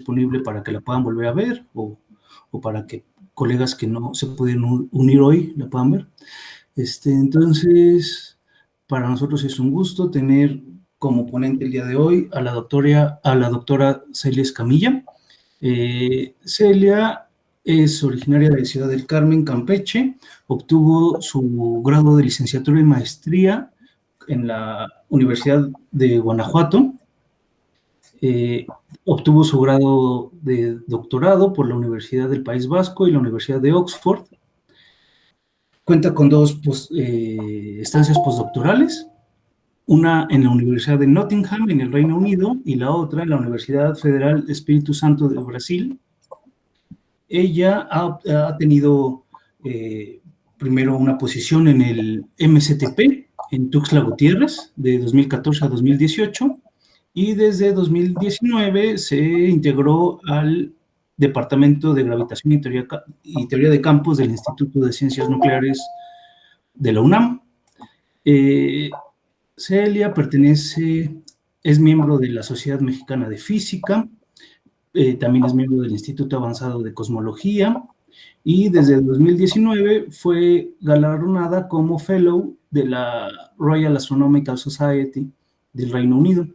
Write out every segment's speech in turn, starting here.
disponible para que la puedan volver a ver o para que colegas que no se pudieron unir hoy la puedan ver. Entonces, para nosotros es un gusto tener como ponente el día de hoy a la doctora Celia Escamilla. Celia es originaria de Ciudad del Carmen, Campeche. Obtuvo su grado de licenciatura y maestría en la Universidad de Guanajuato. Obtuvo su grado de doctorado por la Universidad del País Vasco y la Universidad de Oxford. Cuenta con dos estancias postdoctorales, una en la Universidad de Nottingham, en el Reino Unido, y la otra en la Universidad Federal Espíritu Santo de Brasil. Ella ha tenido primero una posición en el MCTP, en Tuxtla Gutiérrez, de 2014 a 2018, y desde 2019 se integró al Departamento de Gravitación y Teoría de Campos del Instituto de Ciencias Nucleares de la UNAM. Celia es miembro de la Sociedad Mexicana de Física, también es miembro del Instituto Avanzado de Cosmología, y desde el 2019 fue galardonada como Fellow de la Royal Astronomical Society del Reino Unido.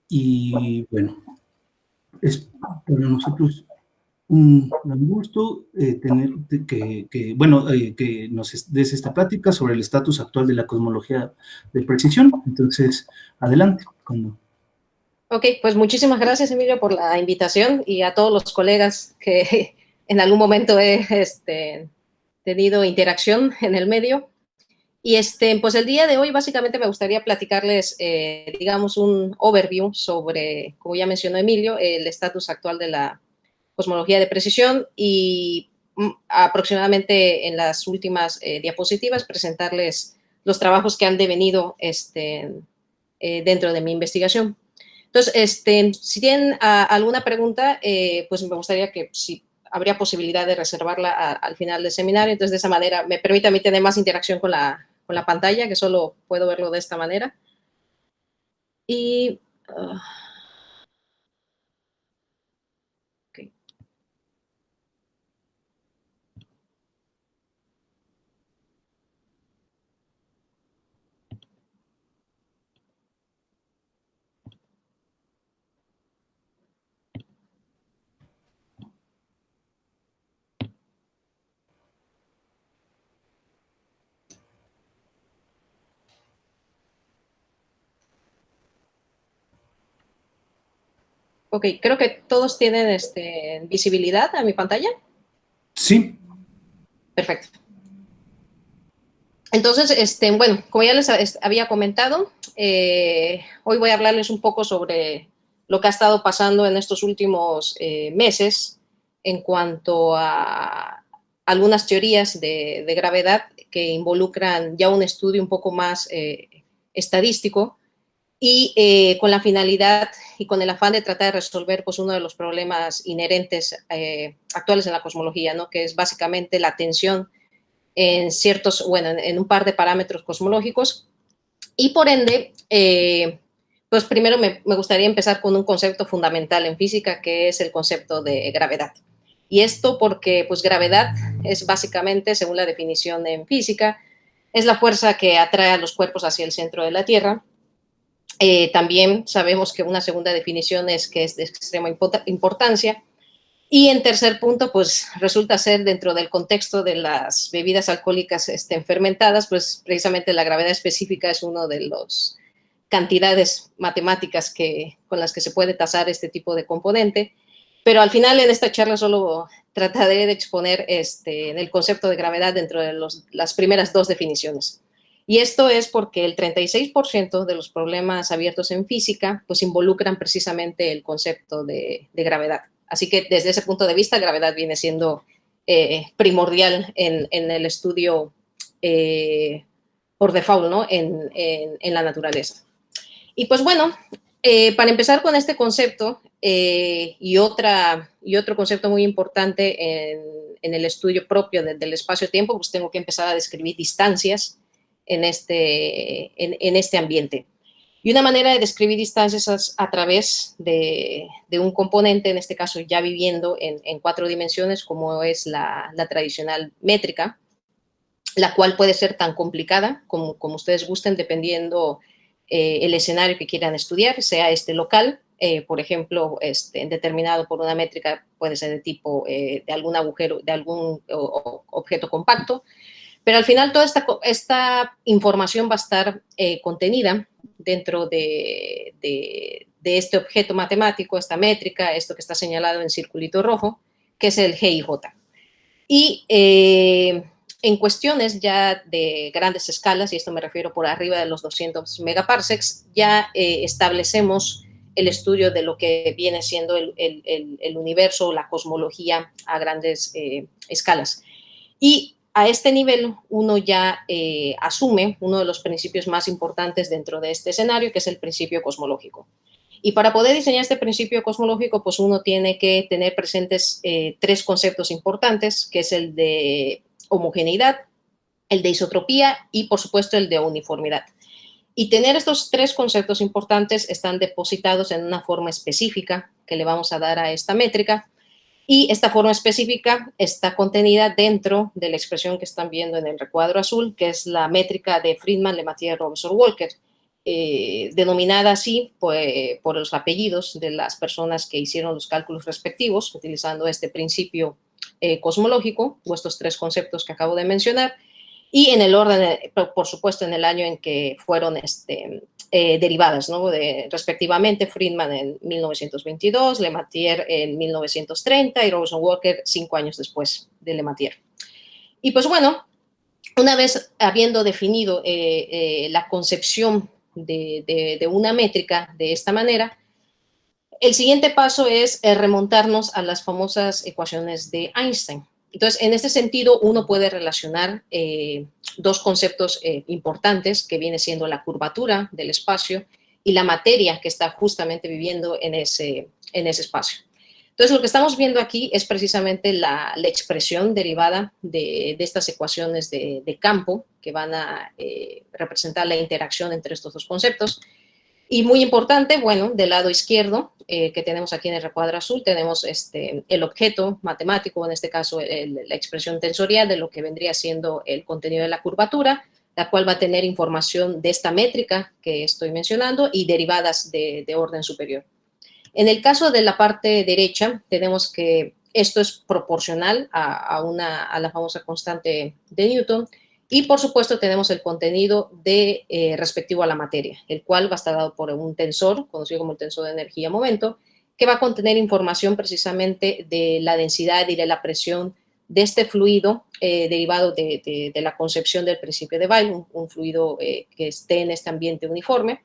Y bueno, es para nosotros un gran gusto tener que nos des esta plática sobre el estatus actual de la cosmología de precisión. Entonces, adelante. Ok, pues muchísimas gracias, Emilio, por la invitación, y a todos los colegas que en algún momento he tenido interacción en el medio. Y pues el día de hoy básicamente me gustaría platicarles, digamos, un overview sobre, como ya mencionó Emilio, el estatus actual de la cosmología de precisión, y aproximadamente en las últimas diapositivas presentarles los trabajos que han devenido dentro de mi investigación. Entonces, si tienen alguna pregunta, pues me gustaría que si habría posibilidad de reservarla al final del seminario. Entonces, de esa manera me permite a mí tener más interacción con la pantalla, que solo puedo verlo de esta manera. Y okay. Ok, creo que todos tienen visibilidad a mi pantalla. Sí. Perfecto. Entonces, bueno, como ya les había comentado, hoy voy a hablarles un poco sobre lo que ha estado pasando en estos últimos meses en cuanto a algunas teorías de gravedad que involucran ya un estudio un poco más estadístico, y con la finalidad y con el afán de tratar de resolver pues, uno de los problemas inherentes actuales en la cosmología, ¿no? Que es básicamente la tensión en un par de parámetros cosmológicos. Y por ende, pues primero me gustaría empezar con un concepto fundamental en física, que es el concepto de gravedad. Y esto porque pues gravedad es básicamente, según la definición en física, es la fuerza que atrae a los cuerpos hacia el centro de la Tierra. También sabemos que una segunda definición es que es de extrema importancia. Y en tercer punto, pues resulta ser dentro del contexto de las bebidas alcohólicas fermentadas, pues precisamente la gravedad específica es una de las cantidades matemáticas con las que se puede tasar este tipo de componente. Pero al final en esta charla solo trataré de exponer el concepto de gravedad dentro de las primeras dos definiciones. Y esto es porque el 36% de los problemas abiertos en física pues involucran precisamente el concepto de gravedad. Así que desde ese punto de vista, gravedad viene siendo primordial en el estudio por default, ¿no? en la naturaleza. Y pues bueno, para empezar con este concepto y otro concepto muy importante en el estudio propio del espacio-tiempo, pues tengo que empezar a describir distancias en este ambiente. Y una manera de describir distancias es a través de un componente, en este caso ya viviendo en 4 dimensiones, como es la tradicional métrica, la cual puede ser tan complicada como ustedes gusten, dependiendo el escenario que quieran estudiar, sea local, por ejemplo, determinado por una métrica, puede ser de tipo de algún agujero, de algún objeto compacto, pero al final toda esta información va a estar contenida dentro de este objeto matemático, esta métrica, esto que está señalado en circulito rojo, que es el GIJ. Y en cuestiones ya de grandes escalas, y esto me refiero por arriba de los 200 megaparsecs, ya establecemos el estudio de lo que viene siendo el universo o la cosmología a grandes escalas. Y a este nivel uno ya asume uno de los principios más importantes dentro de este escenario, que es el principio cosmológico. Y para poder diseñar este principio cosmológico, pues uno tiene que tener presentes 3 conceptos importantes, que es el de homogeneidad, el de isotropía y, por supuesto, el de uniformidad. Y tener estos 3 conceptos importantes están depositados en una forma específica que le vamos a dar a esta métrica, y esta forma específica está contenida dentro de la expresión que están viendo en el recuadro azul, que es la métrica de Friedman, Lemaître, Robinson-Walker, denominada así por los apellidos de las personas que hicieron los cálculos respectivos, utilizando este principio cosmológico, o estos 3 conceptos que acabo de mencionar, y en el orden, por supuesto, en el año en que fueron derivadas, ¿no? Respectivamente, Friedman en 1922, Lemaître en 1930 y Robinson-Walker 5 años después de Lemaître. Y pues bueno, una vez habiendo definido la concepción de una métrica de esta manera, el siguiente paso es remontarnos a las famosas ecuaciones de Einstein. Entonces, en este sentido, uno puede relacionar 2 conceptos importantes, que viene siendo la curvatura del espacio y la materia que está justamente viviendo en ese espacio. Entonces, lo que estamos viendo aquí es precisamente la expresión derivada de estas ecuaciones de campo, que van a representar la interacción entre estos 2 conceptos. Y muy importante, bueno, del lado izquierdo, que tenemos aquí en el recuadro azul, tenemos el objeto matemático, en este caso la expresión tensorial de lo que vendría siendo el contenido de la curvatura, la cual va a tener información de esta métrica que estoy mencionando y derivadas de orden superior. En el caso de la parte derecha, tenemos que esto es proporcional a la famosa constante de Newton, y por supuesto tenemos el contenido respectivo a la materia, el cual va a estar dado por un tensor, conocido como el tensor de energía-momento, que va a contener información precisamente de la densidad y de la presión de este fluido derivado de la concepción del principio de Weyl, un fluido que esté en este ambiente uniforme.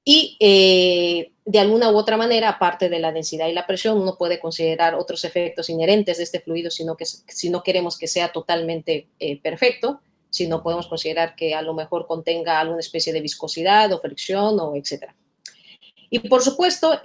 Y de alguna u otra manera, aparte de la densidad y la presión, uno puede considerar otros efectos inherentes de este fluido si no queremos que sea totalmente perfecto, si no podemos considerar que a lo mejor contenga alguna especie de viscosidad o fricción o etcétera. Y por supuesto,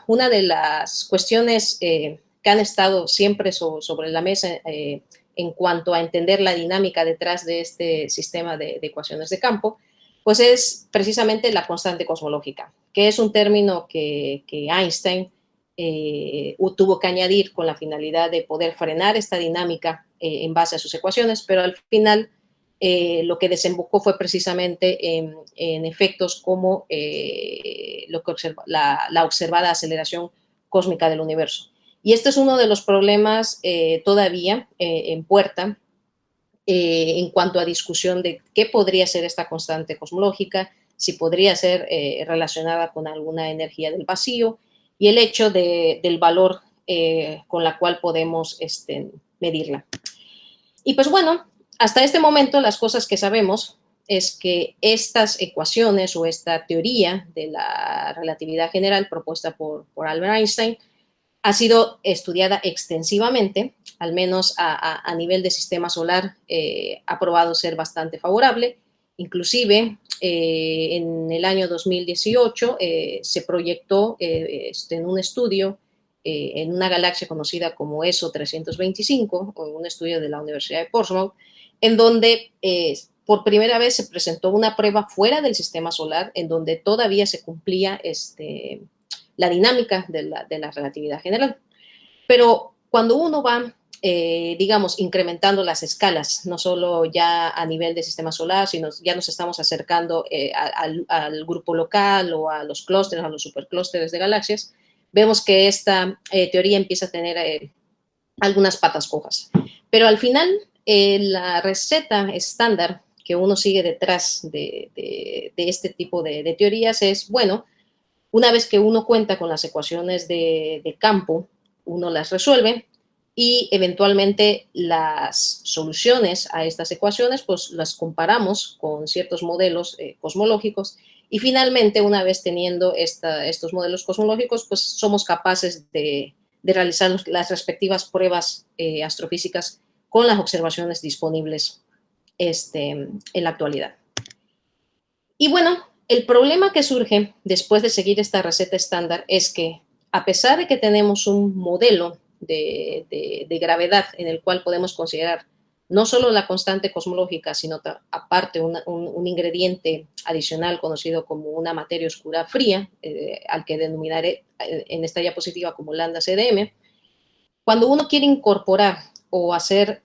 una de las cuestiones que han estado siempre sobre la mesa en cuanto a entender la dinámica detrás de este sistema de ecuaciones de campo, pues es precisamente la constante cosmológica, que es un término que Einstein tuvo que añadir con la finalidad de poder frenar esta dinámica en base a sus ecuaciones, pero al final lo que desembocó fue precisamente en efectos como la observada aceleración cósmica del universo. Y este es uno de los problemas todavía en puerta en cuanto a discusión de qué podría ser esta constante cosmológica, si podría ser relacionada con alguna energía del vacío, y el hecho del valor con la cual podemos medirla. Y pues bueno, hasta este momento las cosas que sabemos es que estas ecuaciones o esta teoría de la relatividad general propuesta por Albert Einstein ha sido estudiada extensivamente, al menos a nivel de sistema solar, ha probado ser bastante favorable. Inclusive, en el año 2018 se proyectó en un estudio en una galaxia conocida como ESO 325, un estudio de la Universidad de Portsmouth, en donde por primera vez se presentó una prueba fuera del sistema solar en donde todavía se cumplía la dinámica de la relatividad general. Pero cuando uno va, digamos, incrementando las escalas, no solo ya a nivel de sistema solar, sino ya nos estamos acercando al grupo local o a los clústeres, a los superclústeres de galaxias, vemos que esta teoría empieza a tener algunas patas cojas. Pero al final, la receta estándar que uno sigue detrás de este tipo de teorías es, bueno, una vez que uno cuenta con las ecuaciones de campo, uno las resuelve y eventualmente las soluciones a estas ecuaciones, pues las comparamos con ciertos modelos cosmológicos y finalmente, una vez teniendo estos modelos cosmológicos, pues somos capaces de realizar las respectivas pruebas astrofísicas con las observaciones disponibles en la actualidad. Y bueno, el problema que surge después de seguir esta receta estándar es que, a pesar de que tenemos un modelo de gravedad en el cual podemos considerar no solo la constante cosmológica, sino aparte un ingrediente adicional conocido como una materia oscura fría, al que denominaré en esta diapositiva como lambda CDM, cuando uno quiere incorporar o hacer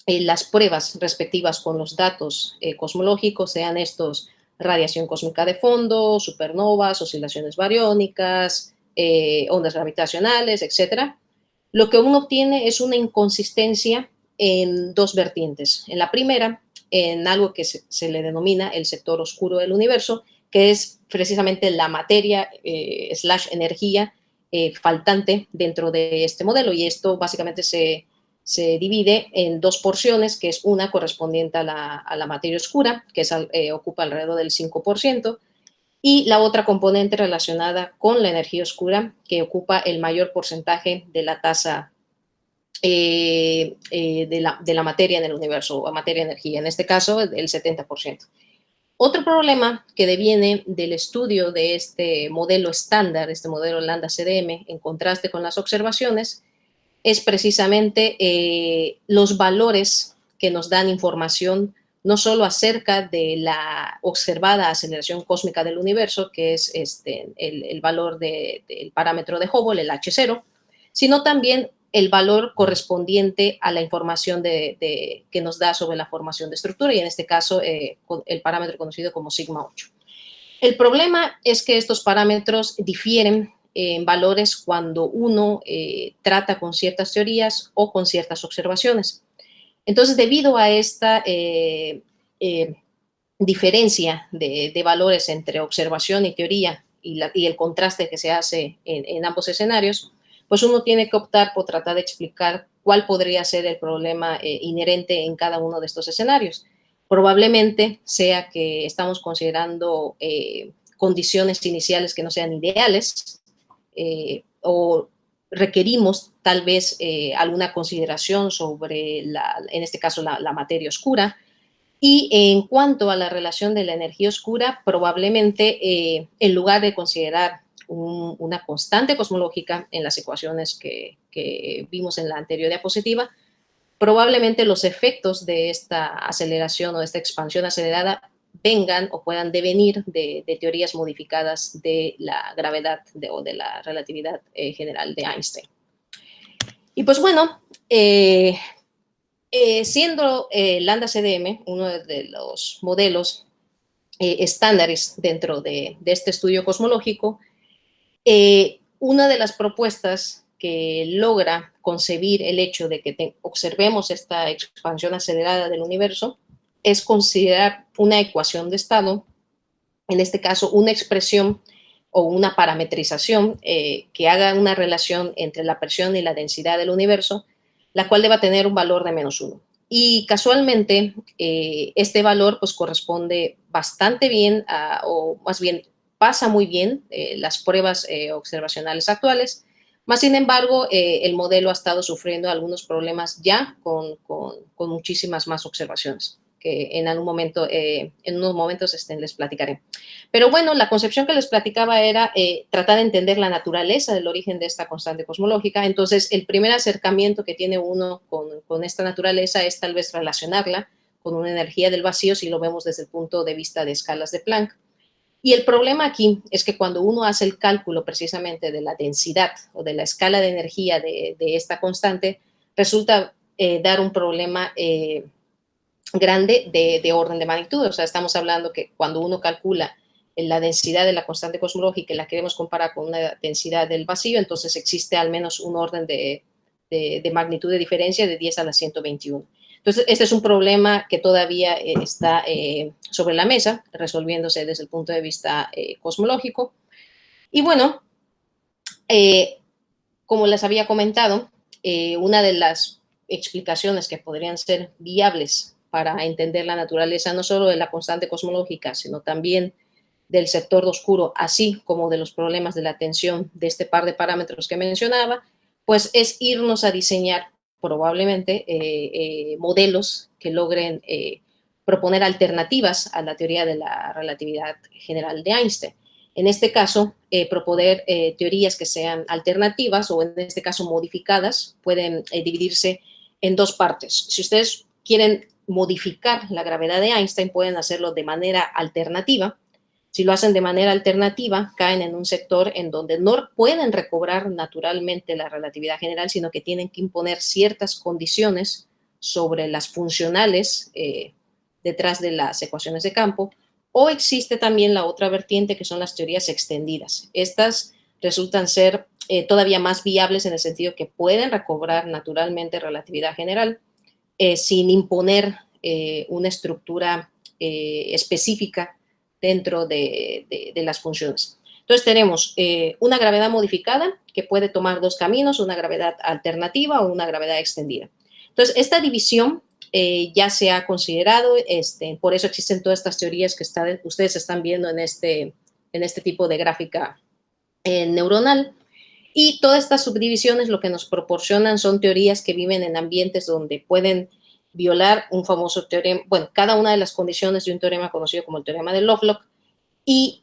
las pruebas respectivas con los datos cosmológicos, sean estos radiación cósmica de fondo, supernovas, oscilaciones bariónicas, ondas gravitacionales, etc. Lo que uno obtiene es una inconsistencia en dos vertientes. En la primera, en algo que se le denomina el sector oscuro del universo, que es precisamente la materia / energía faltante dentro de este modelo. Y esto básicamente se divide en dos porciones, que es una correspondiente a la materia oscura, que ocupa alrededor del 5%, y la otra componente relacionada con la energía oscura, que ocupa el mayor porcentaje de la tasa de la materia en el universo, o materia-energía, en este caso el 70%. Otro problema que deviene del estudio de este modelo estándar, este modelo lambda CDM, en contraste con las observaciones, es precisamente los valores que nos dan información no solo acerca de la observada aceleración cósmica del universo, que es el valor del parámetro de Hubble, el H0, sino también el valor correspondiente a la información que nos da sobre la formación de estructura, y en este caso el parámetro conocido como sigma 8. El problema es que estos parámetros difieren en valores cuando uno trata con ciertas teorías o con ciertas observaciones. Entonces, debido a esta diferencia de valores entre observación y teoría y el contraste que se hace en ambos escenarios, pues uno tiene que optar por tratar de explicar cuál podría ser el problema inherente en cada uno de estos escenarios. Probablemente sea que estamos considerando condiciones iniciales que no sean ideales, o requerimos tal vez alguna consideración sobre, en este caso, la materia oscura. Y en cuanto a la relación de la energía oscura, probablemente en lugar de considerar una constante cosmológica en las ecuaciones que vimos en la anterior diapositiva, probablemente los efectos de esta aceleración o de esta expansión acelerada vengan o puedan devenir de teorías modificadas de la gravedad o de la relatividad general de Einstein. Y pues bueno, siendo lambda CDM uno de los modelos estándares dentro de este estudio cosmológico, una de las propuestas que logra concebir el hecho de que observemos esta expansión acelerada del universo es considerar una ecuación de estado, en este caso una expresión o una parametrización que haga una relación entre la presión y la densidad del universo, la cual deba tener un valor de -1. Y casualmente este valor pues corresponde bastante bien o más bien pasa muy bien las pruebas observacionales actuales, más sin embargo el modelo ha estado sufriendo algunos problemas ya con muchísimas más observaciones, que en algún momento, en unos momentos les platicaré. Pero bueno, la concepción que les platicaba era tratar de entender la naturaleza del origen de esta constante cosmológica. Entonces, el primer acercamiento que tiene uno con esta naturaleza es tal vez relacionarla con una energía del vacío si lo vemos desde el punto de vista de escalas de Planck. Y el problema aquí es que cuando uno hace el cálculo precisamente de la densidad o de la escala de energía de esta constante, resulta dar un problema grande de orden de magnitud. O sea, estamos hablando que cuando uno calcula la densidad de la constante cosmológica y la queremos comparar con una densidad del vacío, entonces existe al menos un orden de magnitud de diferencia de 10 a la 121. Entonces, este es un problema que todavía está sobre la mesa, resolviéndose desde el punto de vista cosmológico. Y bueno, como les había comentado, una de las explicaciones que podrían ser viables para entender la naturaleza no solo de la constante cosmológica, sino también del sector oscuro, así como de los problemas de la tensión de este par de parámetros que mencionaba, pues es irnos a diseñar probablemente modelos que logren proponer alternativas a la teoría de la relatividad general de Einstein. En este caso, proponer teorías que sean alternativas o en este caso modificadas pueden dividirse en dos partes. Si ustedes quieren modificar la gravedad de Einstein, pueden hacerlo de manera alternativa. Si lo hacen de manera alternativa, caen en un sector en donde no pueden recobrar naturalmente la relatividad general, sino que tienen que imponer ciertas condiciones sobre las funcionales detrás de las ecuaciones de campo. O existe también la otra vertiente, que son las teorías extendidas. Estas resultan ser todavía más viables en el sentido que pueden recobrar naturalmente relatividad general sin imponer una estructura específica dentro de las funciones. Entonces tenemos una gravedad modificada que puede tomar dos caminos, una gravedad alternativa o una gravedad extendida. Entonces, esta división ya se ha considerado, por eso existen todas estas teorías que ustedes están viendo en este tipo de gráfica neuronal. Y todas estas subdivisiones lo que nos proporcionan son teorías que viven en ambientes donde pueden violar un famoso teorema, bueno, cada una de las condiciones de un teorema conocido como el teorema de Lovelock, y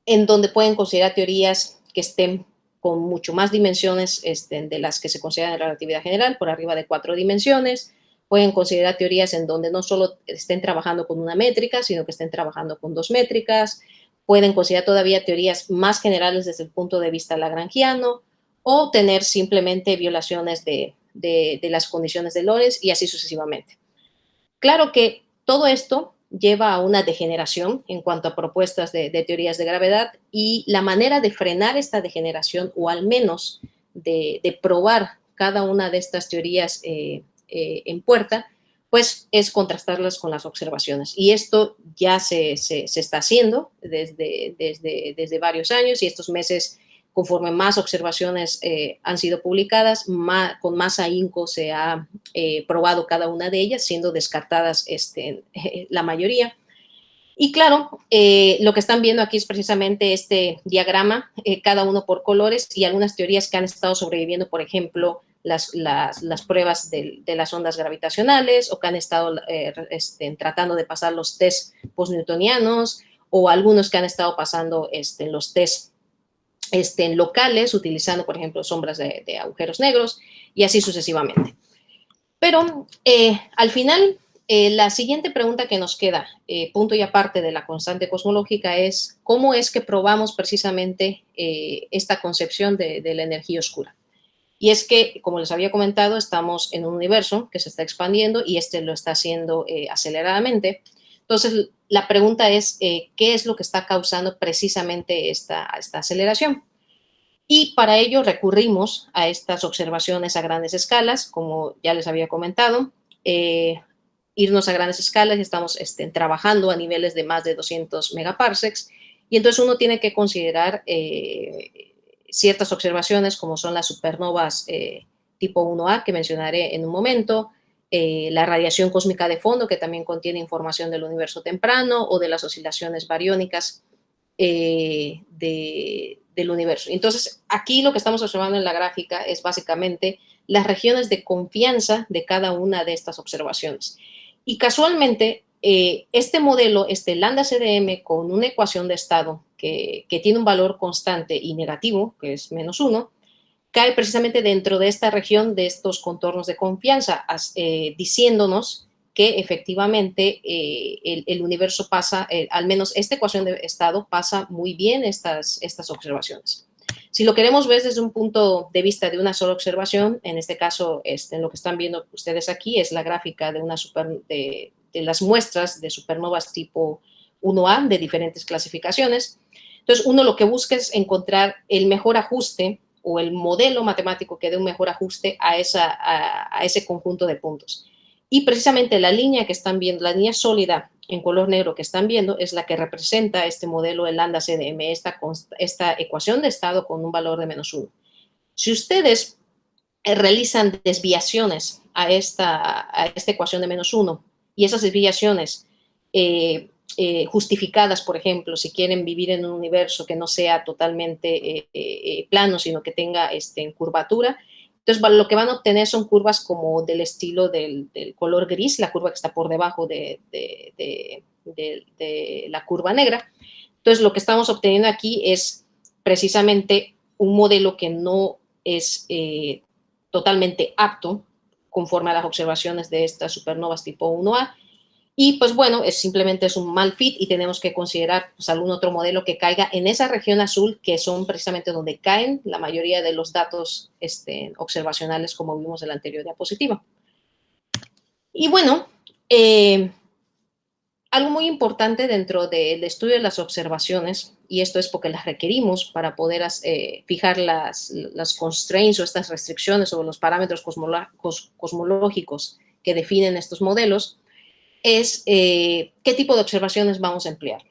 en donde pueden considerar teorías que estén con mucho más dimensiones de las que se consideran en relatividad general, por arriba de 4 dimensiones. Pueden considerar teorías en donde no solo estén trabajando con una métrica, sino que estén trabajando con 2 métricas. Pueden considerar todavía teorías más generales desde el punto de vista lagrangiano, o tener simplemente violaciones de las condiciones de Lorentz y así sucesivamente. Claro que todo esto lleva a una degeneración en cuanto a propuestas de teorías de gravedad, y la manera de frenar esta degeneración, o al menos de probar cada una de estas teorías en puerta, pues es contrastarlas con las observaciones. Y esto ya se está haciendo desde varios años, y estos meses, conforme más observaciones han sido publicadas, con más ahínco se ha probado cada una de ellas, siendo descartadas la mayoría. Y claro, lo que están viendo aquí es precisamente este diagrama, cada uno por colores, y algunas teorías que han estado sobreviviendo, por ejemplo, las pruebas de las ondas gravitacionales, o que han estado tratando de pasar los test postnewtonianos, o algunos que han estado pasando los test locales, utilizando, por ejemplo, sombras de agujeros negros, y así sucesivamente. Pero al final, la siguiente pregunta que nos queda, punto y aparte de la constante cosmológica, es cómo es que probamos precisamente esta concepción de la energía oscura. Y es que, como les había comentado, estamos en un universo que se está expandiendo, y lo está haciendo aceleradamente. Entonces, la pregunta es, ¿qué es lo que está causando precisamente esta aceleración? Y para ello recurrimos a estas observaciones a grandes escalas, como ya les había comentado. Irnos a grandes escalas, y estamos trabajando a niveles de más de 200 megaparsecs, y entonces uno tiene que considerar ciertas observaciones, como son las supernovas tipo 1A, que mencionaré en un momento, la radiación cósmica de fondo, que también contiene información del universo temprano, o de las oscilaciones bariónicas del universo. Entonces, aquí lo que estamos observando en la gráfica es básicamente las regiones de confianza de cada una de estas observaciones. Y casualmente, este modelo, lambda CDM, con una ecuación de estado que tiene un valor constante y negativo, que es -1, cae precisamente dentro de esta región de estos contornos de confianza, diciéndonos que efectivamente el universo pasa, al menos esta ecuación de estado pasa muy bien estas observaciones. Si lo queremos ver desde un punto de vista de una sola observación, en este caso, lo que están viendo ustedes aquí es la gráfica de las muestras de supernovas tipo 1A de diferentes clasificaciones. Entonces, uno lo que busca es encontrar el mejor ajuste o el modelo matemático que dé un mejor ajuste a ese conjunto de puntos. Y precisamente la línea que están viendo, la línea sólida en color negro que están viendo, es la que representa este modelo de lambda CDM, esta ecuación de estado con un valor de -1. Si ustedes realizan desviaciones a esta ecuación de -1 y esas desviaciones justificadas, por ejemplo, si quieren vivir en un universo que no sea totalmente plano, sino que tenga curvatura, entonces lo que van a obtener son curvas como del estilo del color gris, la curva que está por debajo de la curva negra. Entonces lo que estamos obteniendo aquí es precisamente un modelo que no es totalmente apto conforme a las observaciones de estas supernovas tipo 1A. Y pues bueno, simplemente es un mal fit y tenemos que considerar pues, algún otro modelo que caiga en esa región azul, que son precisamente donde caen la mayoría de los datos observacionales, como vimos en la anterior diapositiva. Y bueno, algo muy importante dentro del estudio de las observaciones, y esto es porque las requerimos para poder fijar las constraints o estas restricciones sobre los parámetros cosmológicos que definen estos modelos, es qué tipo de observaciones vamos a emplear.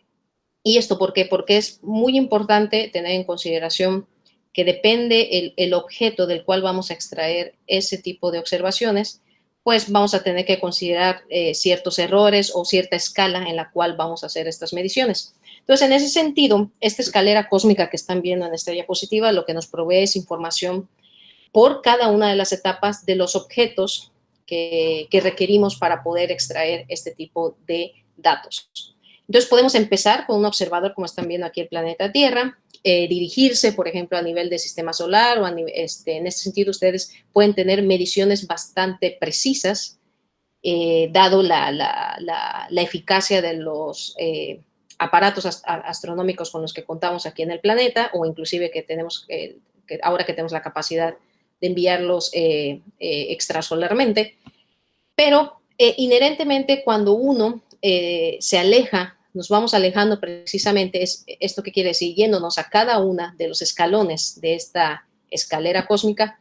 ¿Y esto por qué? Porque es muy importante tener en consideración que depende el objeto del cual vamos a extraer ese tipo de observaciones, pues vamos a tener que considerar ciertos errores o cierta escala en la cual vamos a hacer estas mediciones. Entonces, en ese sentido, esta escalera cósmica que están viendo en esta diapositiva lo que nos provee es información por cada una de las etapas de los objetos que requerimos para poder extraer este tipo de datos. Entonces podemos empezar con un observador, como están viendo aquí el planeta Tierra, dirigirse, por ejemplo, a nivel del sistema solar, o en este sentido ustedes pueden tener mediciones bastante precisas, dado la eficacia de los aparatos astronómicos con los que contamos aquí en el planeta, o inclusive que tenemos, ahora que tenemos la capacidad de enviarlos extrasolarmente. Pero inherentemente cuando uno se aleja, nos vamos alejando precisamente, es esto que quiere decir, yéndonos a cada una de los escalones de esta escalera cósmica,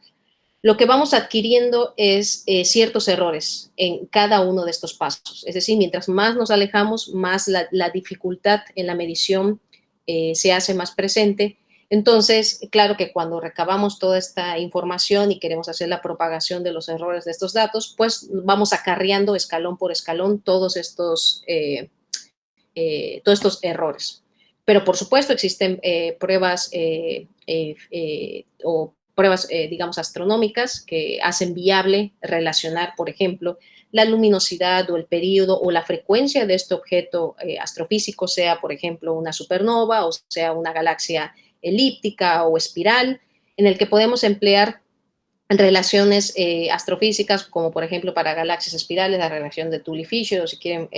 lo que vamos adquiriendo es ciertos errores en cada uno de estos pasos. Es decir, mientras más nos alejamos, más la dificultad en la medición se hace más presente. Entonces, claro que cuando recabamos toda esta información y queremos hacer la propagación de los errores de estos datos, pues vamos acarreando escalón por escalón todos estos errores. Pero por supuesto existen pruebas o pruebas, digamos, astronómicas que hacen viable relacionar, por ejemplo, la luminosidad o el periodo o la frecuencia de este objeto astrofísico, sea, por ejemplo, una supernova o sea una galaxia elíptica o espiral, en el que podemos emplear relaciones astrofísicas, como por ejemplo para galaxias espirales, la relación de Tully-Fisher, o si quieren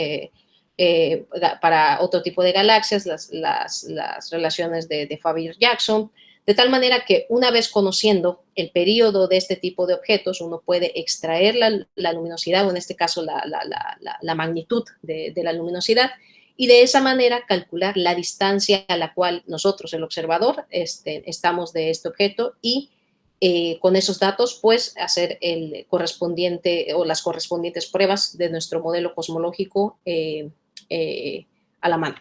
para otro tipo de galaxias, las relaciones de Fabier-Jackson, de tal manera que una vez conociendo el periodo de este tipo de objetos, uno puede extraer la luminosidad, o en este caso la magnitud de la luminosidad, y de esa manera calcular la distancia a la cual nosotros, el observador, estamos de este objeto y con esos datos, pues, hacer el correspondiente o las correspondientes pruebas de nuestro modelo cosmológico a la mano.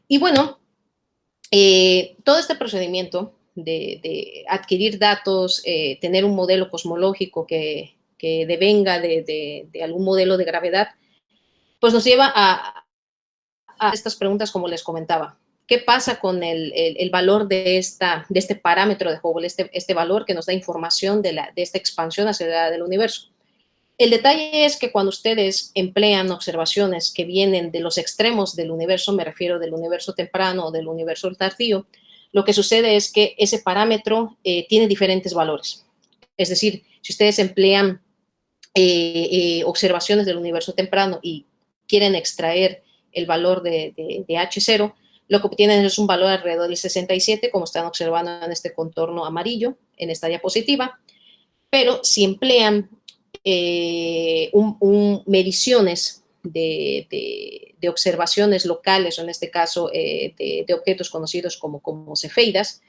Y bueno, todo este procedimiento de adquirir datos, tener un modelo cosmológico que devenga de algún modelo de gravedad, pues nos lleva a estas preguntas, como les comentaba. ¿Qué pasa con el valor de este parámetro de Hubble, este valor que nos da información de esta expansión acelerada del universo? El detalle es que cuando ustedes emplean observaciones que vienen de los extremos del universo, me refiero del universo temprano o del universo tardío, lo que sucede es que ese parámetro tiene diferentes valores. Es decir, si ustedes emplean observaciones del universo temprano y quieren extraer el valor de H0, lo que obtienen es un valor alrededor del 67, como están observando en este contorno amarillo, en esta diapositiva. Pero si emplean mediciones de observaciones locales, o en este caso de objetos conocidos como cefeidas,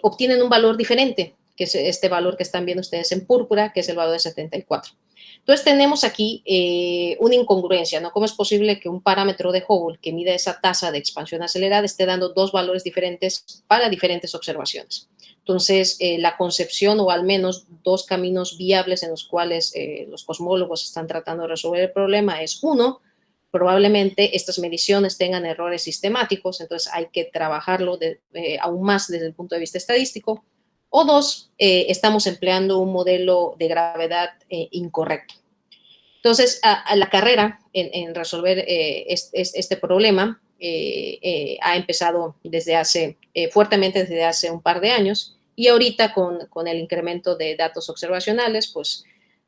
obtienen un valor diferente, que es este valor que están viendo ustedes en púrpura, que es el valor de 74. Entonces tenemos aquí una incongruencia, ¿no? ¿Cómo es posible que un parámetro de Hubble que mide esa tasa de expansión acelerada esté dando dos valores diferentes para diferentes observaciones? Entonces, la concepción, o al menos dos caminos viables en los cuales los cosmólogos están tratando de resolver el problema es: uno, probablemente estas mediciones tengan errores sistemáticos, entonces hay que trabajarlo aún más desde el punto de vista estadístico. O dos, estamos empleando un modelo de gravedad incorrecto. Entonces, a la carrera en resolver este problema ha empezado fuertemente desde hace un par de años, y ahorita con el incremento de datos observacionales, pues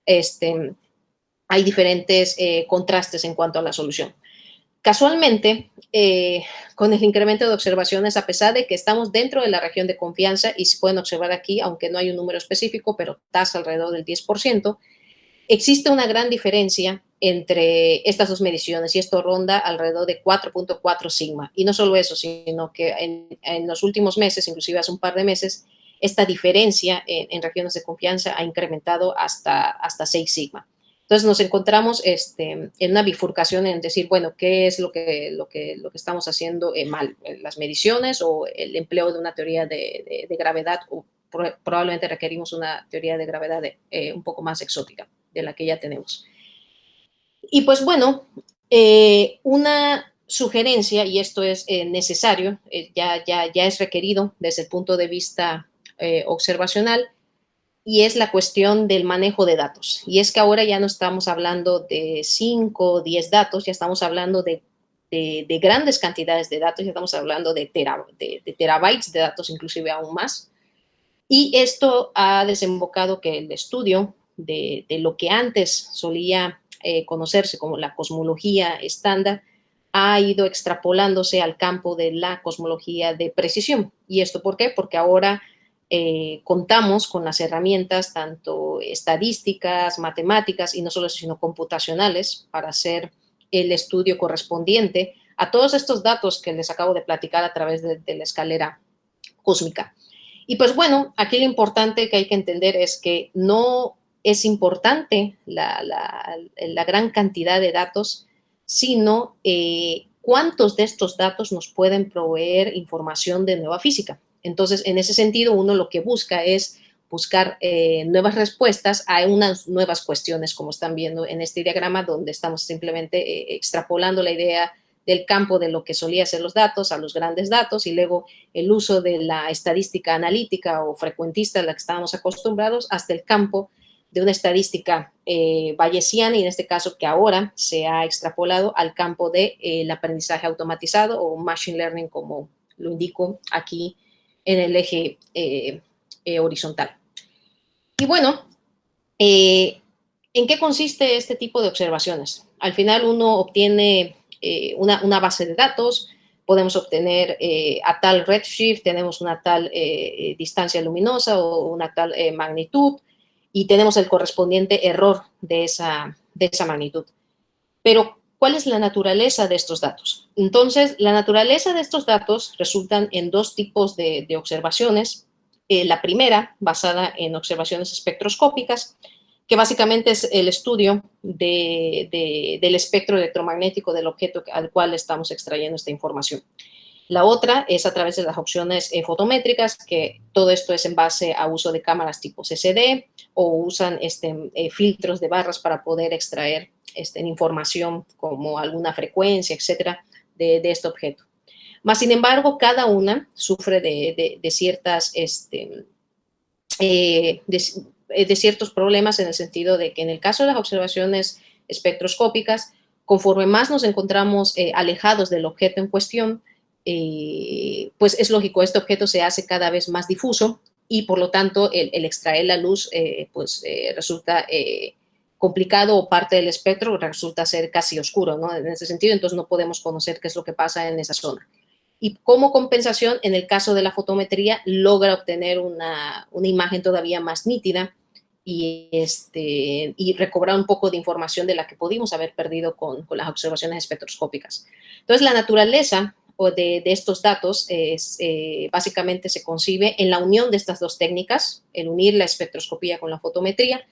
hay diferentes contrastes en cuanto a la solución. Casualmente, con el incremento de observaciones, a pesar de que estamos dentro de la región de confianza, y se pueden observar aquí, aunque no hay un número específico, pero tasa alrededor del 10%, existe una gran diferencia entre estas dos mediciones, y esto ronda alrededor de 4.4 sigma. Y no solo eso, sino que en los últimos meses, inclusive hace un par de meses, esta diferencia en regiones de confianza ha incrementado hasta 6 sigma. Entonces nos encontramos en una bifurcación en decir, bueno, ¿qué es lo que estamos haciendo mal? ¿Las mediciones o el empleo de una teoría de gravedad? O probablemente requerimos una teoría de gravedad un poco más exótica de la que ya tenemos. Y pues bueno, una sugerencia, y esto es necesario, ya es requerido desde el punto de vista observacional, y es la cuestión del manejo de datos. Y es que ahora ya no estamos hablando de 5 o 10 datos, ya estamos hablando de grandes cantidades de datos, ya estamos hablando de terabytes de datos, inclusive aún más. Y esto ha desembocado que el estudio de lo que antes solía conocerse como la cosmología estándar ha ido extrapolándose al campo de la cosmología de precisión. ¿Y esto por qué? Porque ahora contamos con las herramientas tanto estadísticas, matemáticas, y no solo eso, sino computacionales, para hacer el estudio correspondiente a todos estos datos que les acabo de platicar a través de la escalera cósmica. Y pues bueno, aquí lo importante que hay que entender es que no es importante la gran cantidad de datos, sino cuántos de estos datos nos pueden proveer información de nueva física. Entonces, en ese sentido, uno lo que busca es buscar nuevas respuestas a unas nuevas cuestiones, como están viendo en este diagrama, donde estamos simplemente extrapolando la idea del campo de lo que solía ser los datos a los grandes datos, y luego el uso de la estadística analítica o frecuentista a la que estábamos acostumbrados, hasta el campo de una estadística bayesiana, y en este caso que ahora se ha extrapolado al campo del aprendizaje automatizado o machine learning, como lo indico aquí en el eje horizontal. Y bueno, ¿en qué consiste este tipo de observaciones? Al final uno obtiene una base de datos, podemos obtener a tal redshift, tenemos una tal distancia luminosa o una tal magnitud, y tenemos el correspondiente error de esa magnitud. Pero, ¿cuál es la naturaleza de estos datos? Entonces, la naturaleza de estos datos resultan en dos tipos de observaciones. La primera, basada en observaciones espectroscópicas, que básicamente es el estudio del espectro electromagnético del objeto al cual estamos extrayendo esta información. La otra es a través de las opciones fotométricas, que todo esto es en base a uso de cámaras tipo CCD, o usan filtros de barras para poder extraer información como alguna frecuencia, etcétera, de este objeto. Más sin embargo, cada una sufre de ciertos problemas, en el sentido de que en el caso de las observaciones espectroscópicas, conforme más nos encontramos alejados del objeto en cuestión, pues es lógico, este objeto se hace cada vez más difuso, y por lo tanto el extraer la luz resulta complicado o parte del espectro resulta ser casi oscuro, ¿no? En ese sentido, entonces no podemos conocer qué es lo que pasa en esa zona. Y como compensación, en el caso de la fotometría, logra obtener una imagen todavía más nítida y recobrar un poco de información de la que pudimos haber perdido con las observaciones espectroscópicas. Entonces, la naturaleza de estos datos básicamente se concibe en la unión de estas dos técnicas, el unir la espectroscopía con la fotometría,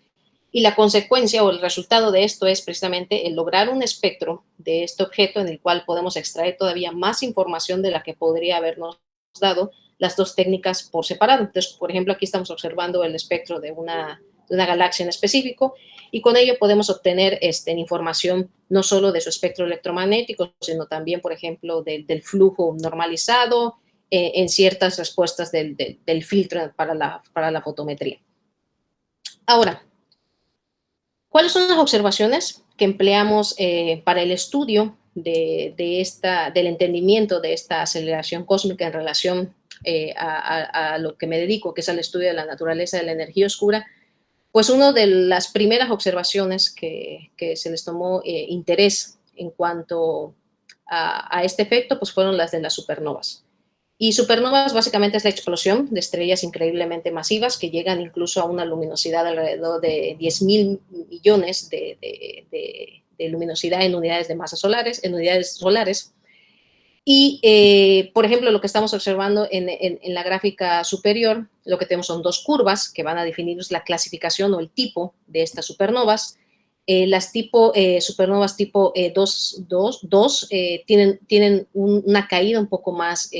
y la consecuencia o el resultado de esto es precisamente el lograr un espectro de este objeto en el cual podemos extraer todavía más información de la que podría habernos dado las dos técnicas por separado. Entonces, por ejemplo, aquí estamos observando el espectro de una galaxia en específico y con ello podemos obtener información no solo de su espectro electromagnético, sino también, por ejemplo, del flujo normalizado en ciertas respuestas del filtro para la fotometría. Ahora, ¿cuáles son las observaciones que empleamos para el estudio del entendimiento de esta aceleración cósmica en relación a lo que me dedico, que es al estudio de la naturaleza de la energía oscura? Pues una de las primeras observaciones que se les tomó interés en cuanto a este efecto, pues fueron las de las supernovas. Y supernovas básicamente es la explosión de estrellas increíblemente masivas que llegan incluso a una luminosidad de alrededor de 10.000 millones de luminosidad en unidades de masa solares, Y, por ejemplo, lo que estamos observando en la gráfica superior, lo que tenemos son dos curvas que van a definir la clasificación o el tipo de estas supernovas. Las supernovas tipo 2 tienen una caída un poco más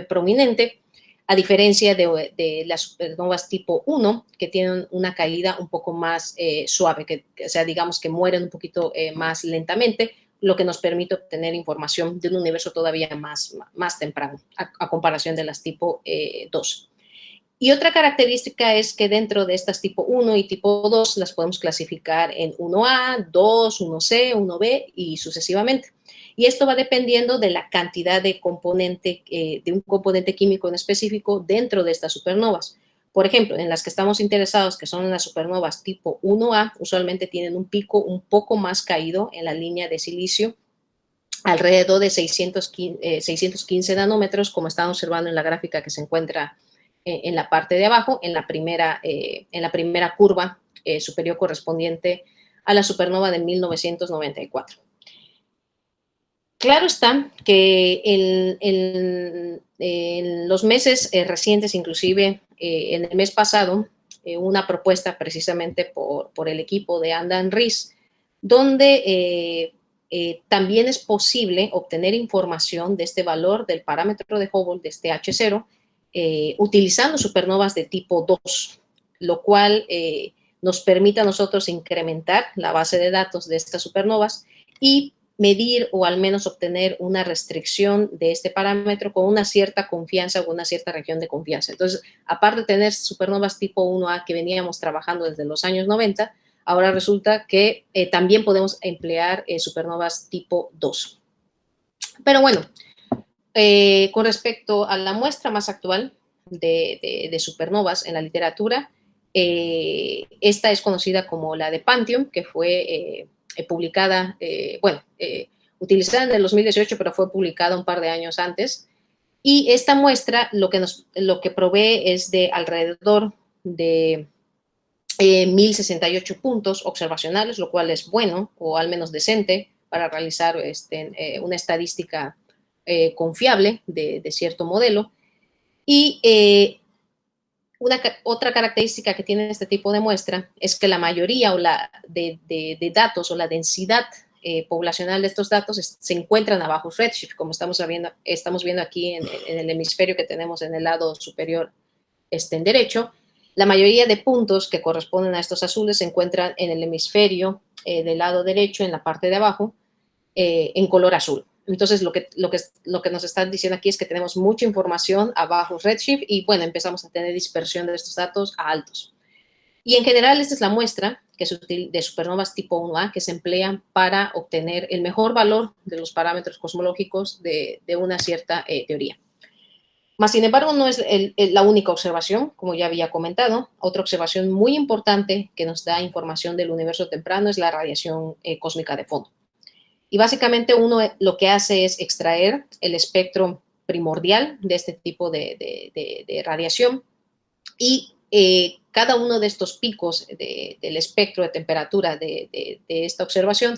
prominente, a diferencia de las supernovas tipo 1, que tienen una caída un poco más suave, o sea, digamos que mueren un poquito más lentamente, lo que nos permite obtener información de un universo todavía más temprano, a comparación de las tipo 2. Y otra característica es que dentro de estas tipo 1 y tipo 2 las podemos clasificar en 1A, 2, 1C, 1B y sucesivamente. Y esto va dependiendo de la cantidad de de un componente químico en específico dentro de estas supernovas. Por ejemplo, en las que estamos interesados, que son las supernovas tipo 1A, usualmente tienen un pico un poco más caído en la línea de silicio, alrededor de 615 nanómetros, como están observando en la gráfica que se encuentra en la parte de abajo, en la primera curva superior correspondiente a la supernova de 1994. Claro está que en los meses recientes, inclusive en el mes pasado, una propuesta precisamente por el equipo de Andan Riss, donde también es posible obtener información de este valor del parámetro de Hubble, de este H0, utilizando supernovas de tipo 2, lo cual nos permite a nosotros incrementar la base de datos de estas supernovas y medir o al menos obtener una restricción de este parámetro con una cierta confianza o una cierta región de confianza. Entonces, aparte de tener supernovas tipo 1A que veníamos trabajando desde los años 90, ahora resulta que también podemos emplear supernovas tipo 2. Pero bueno, con respecto a la muestra más actual de supernovas en la literatura, esta es conocida como la de Pantheon, que fue publicada, utilizada en el 2018, pero fue publicada un par de años antes. Y esta muestra lo que provee es de alrededor de 1.068 puntos observacionales, lo cual es bueno o al menos decente para realizar una estadística confiable de cierto modelo. Y otra característica que tiene este tipo de muestra es que la mayoría de datos o la densidad poblacional de estos datos se encuentran a bajo redshift, como estamos viendo aquí en el hemisferio que tenemos en el lado superior en derecho. La mayoría de puntos que corresponden a estos azules se encuentran en el hemisferio del lado derecho, en la parte de abajo, en color azul. Entonces, lo que nos están diciendo aquí es que tenemos mucha información a bajo redshift y, bueno, empezamos a tener dispersión de estos datos a altos. Y en general, esta es la muestra de supernovas tipo 1A que se emplean para obtener el mejor valor de los parámetros cosmológicos de una cierta teoría. Mas, sin embargo, no es la única observación, como ya había comentado. Otra observación muy importante que nos da información del universo temprano es la radiación cósmica de fondo. Y básicamente uno lo que hace es extraer el espectro primordial de este tipo de radiación y cada uno de estos picos del espectro de temperatura de esta observación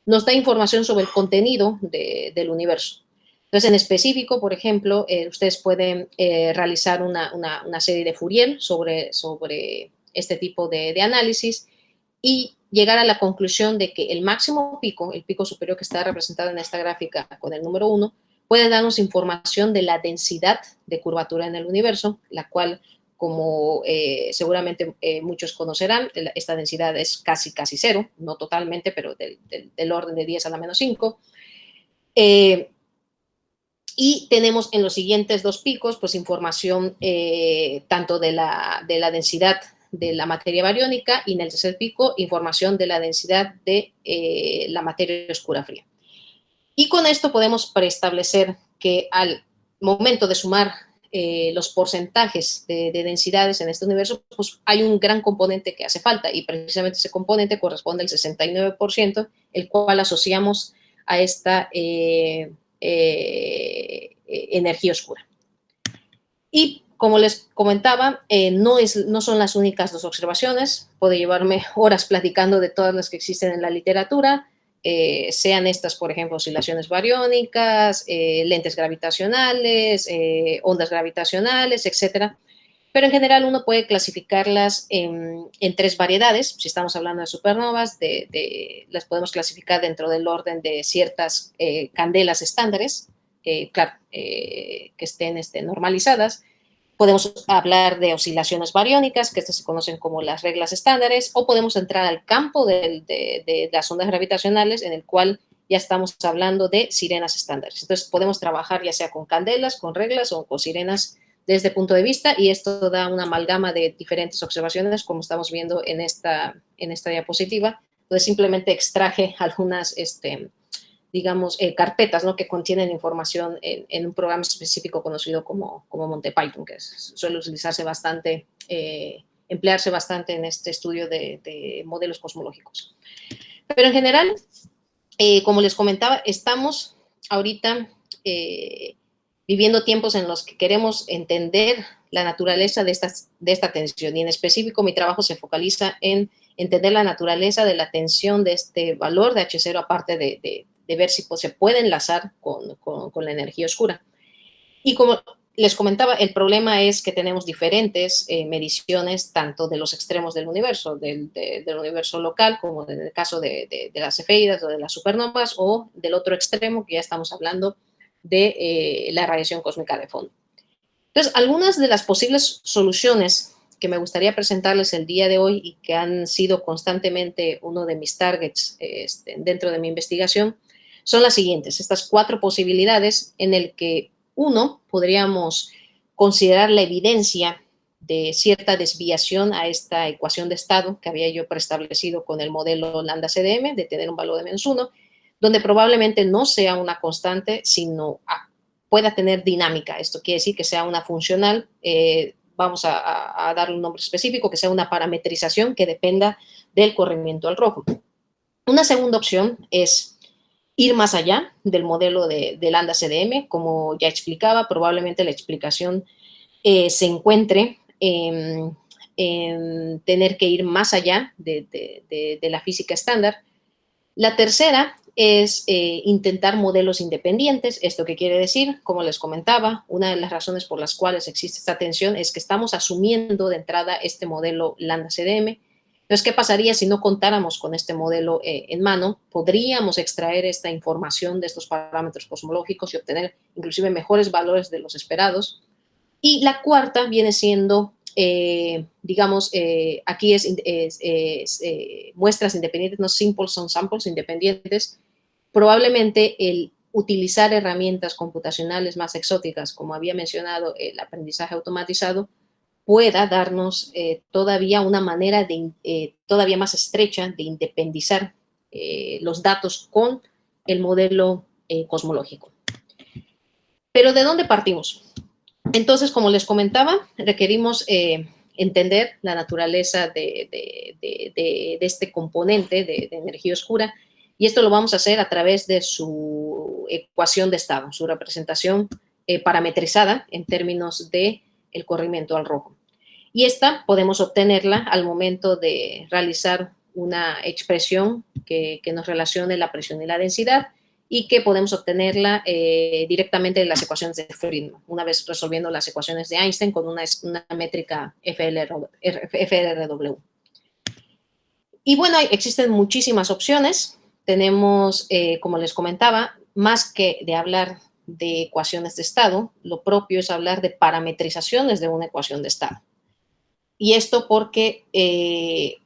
nos da información sobre el contenido del universo. Entonces, en específico, por ejemplo, ustedes pueden realizar una serie de Fourier sobre este tipo de análisis y llegar a la conclusión de que el máximo pico, el pico superior que está representado en esta gráfica con el número 1, puede darnos información de la densidad de curvatura en el universo, la cual, como seguramente muchos conocerán, esta densidad es casi cero, no totalmente, pero del orden de 10 a la menos 5. Y tenemos en los siguientes dos picos, pues información tanto de la densidad de la materia bariónica y en el tercer pico información de la densidad de la materia oscura fría. Y con esto podemos preestablecer que al momento de sumar los porcentajes de densidades en este universo, pues hay un gran componente que hace falta y precisamente ese componente corresponde al 69%, el cual asociamos a esta energía oscura. Y como les comentaba, no son las únicas dos observaciones. Puedo llevarme horas platicando de todas las que existen en la literatura, sean estas, por ejemplo, oscilaciones bariónicas, lentes gravitacionales, ondas gravitacionales, etcétera. Pero en general uno puede clasificarlas en tres variedades. Si estamos hablando de supernovas, las podemos clasificar dentro del orden de ciertas candelas estándares, claro, que estén normalizadas. Podemos hablar de oscilaciones bariónicas, que estas se conocen como las reglas estándares, o podemos entrar al campo de las ondas gravitacionales, en el cual ya estamos hablando de sirenas estándares. Entonces podemos trabajar ya sea con candelas, con reglas o con sirenas desde este punto de vista, y esto da una amalgama de diferentes observaciones, como estamos viendo en esta diapositiva. Entonces simplemente extraje algunas digamos, carpetas, ¿no?, que contienen información en un programa específico conocido como MontePython, que suele utilizarse bastante, emplearse bastante en este estudio de modelos cosmológicos. Pero en general, como les comentaba, estamos ahorita viviendo tiempos en los que queremos entender la naturaleza de esta tensión, y en específico mi trabajo se focaliza en entender la naturaleza de la tensión de este valor de H0, aparte de ver si se puede enlazar con la energía oscura. Y como les comentaba, el problema es que tenemos diferentes mediciones tanto de los extremos del universo, del universo local, como en el caso de las cefeidas o de las supernovas, o del otro extremo, que ya estamos hablando de la radiación cósmica de fondo. Entonces, algunas de las posibles soluciones que me gustaría presentarles el día de hoy y que han sido constantemente uno de mis targets dentro de mi investigación son las siguientes. Estas 4 posibilidades en el que, uno, podríamos considerar la evidencia de cierta desviación a esta ecuación de estado que había yo preestablecido con el modelo lambda-CDM, de tener un valor de -1, donde probablemente no sea una constante, sino pueda tener dinámica. Esto quiere decir que sea una funcional, vamos a darle un nombre específico, que sea una parametrización que dependa del corrimiento al rojo. Una segunda opción es ir más allá del modelo de lambda-CDM. Como ya explicaba, probablemente la explicación se encuentre en tener que ir más allá de la física estándar. La tercera es intentar modelos independientes. ¿Esto qué quiere decir? Como les comentaba, una de las razones por las cuales existe esta tensión es que estamos asumiendo de entrada este modelo lambda-CDM. Entonces, ¿qué pasaría si no contáramos con este modelo en mano? Podríamos extraer esta información de estos parámetros cosmológicos y obtener inclusive mejores valores de los esperados. Y la cuarta viene siendo, digamos, aquí es muestras independientes, no simples, son samples independientes. Probablemente el utilizar herramientas computacionales más exóticas, como había mencionado, el aprendizaje automatizado, pueda darnos todavía una manera todavía más estrecha de independizar los datos con el modelo cosmológico. Pero ¿de dónde partimos? Entonces, como les comentaba, requerimos entender la naturaleza de este componente de energía oscura, y esto lo vamos a hacer a través de su ecuación de estado, su representación parametrizada en términos de el corrimiento al rojo. Y esta podemos obtenerla al momento de realizar una expresión que nos relacione la presión y la densidad, y que podemos obtenerla directamente de las ecuaciones de Friedman, una vez resolviendo las ecuaciones de Einstein con una métrica FRW. Y bueno, existen muchísimas opciones. Tenemos, como les comentaba, más que de hablar de ecuaciones de estado, lo propio es hablar de parametrizaciones de una ecuación de estado. Y esto porque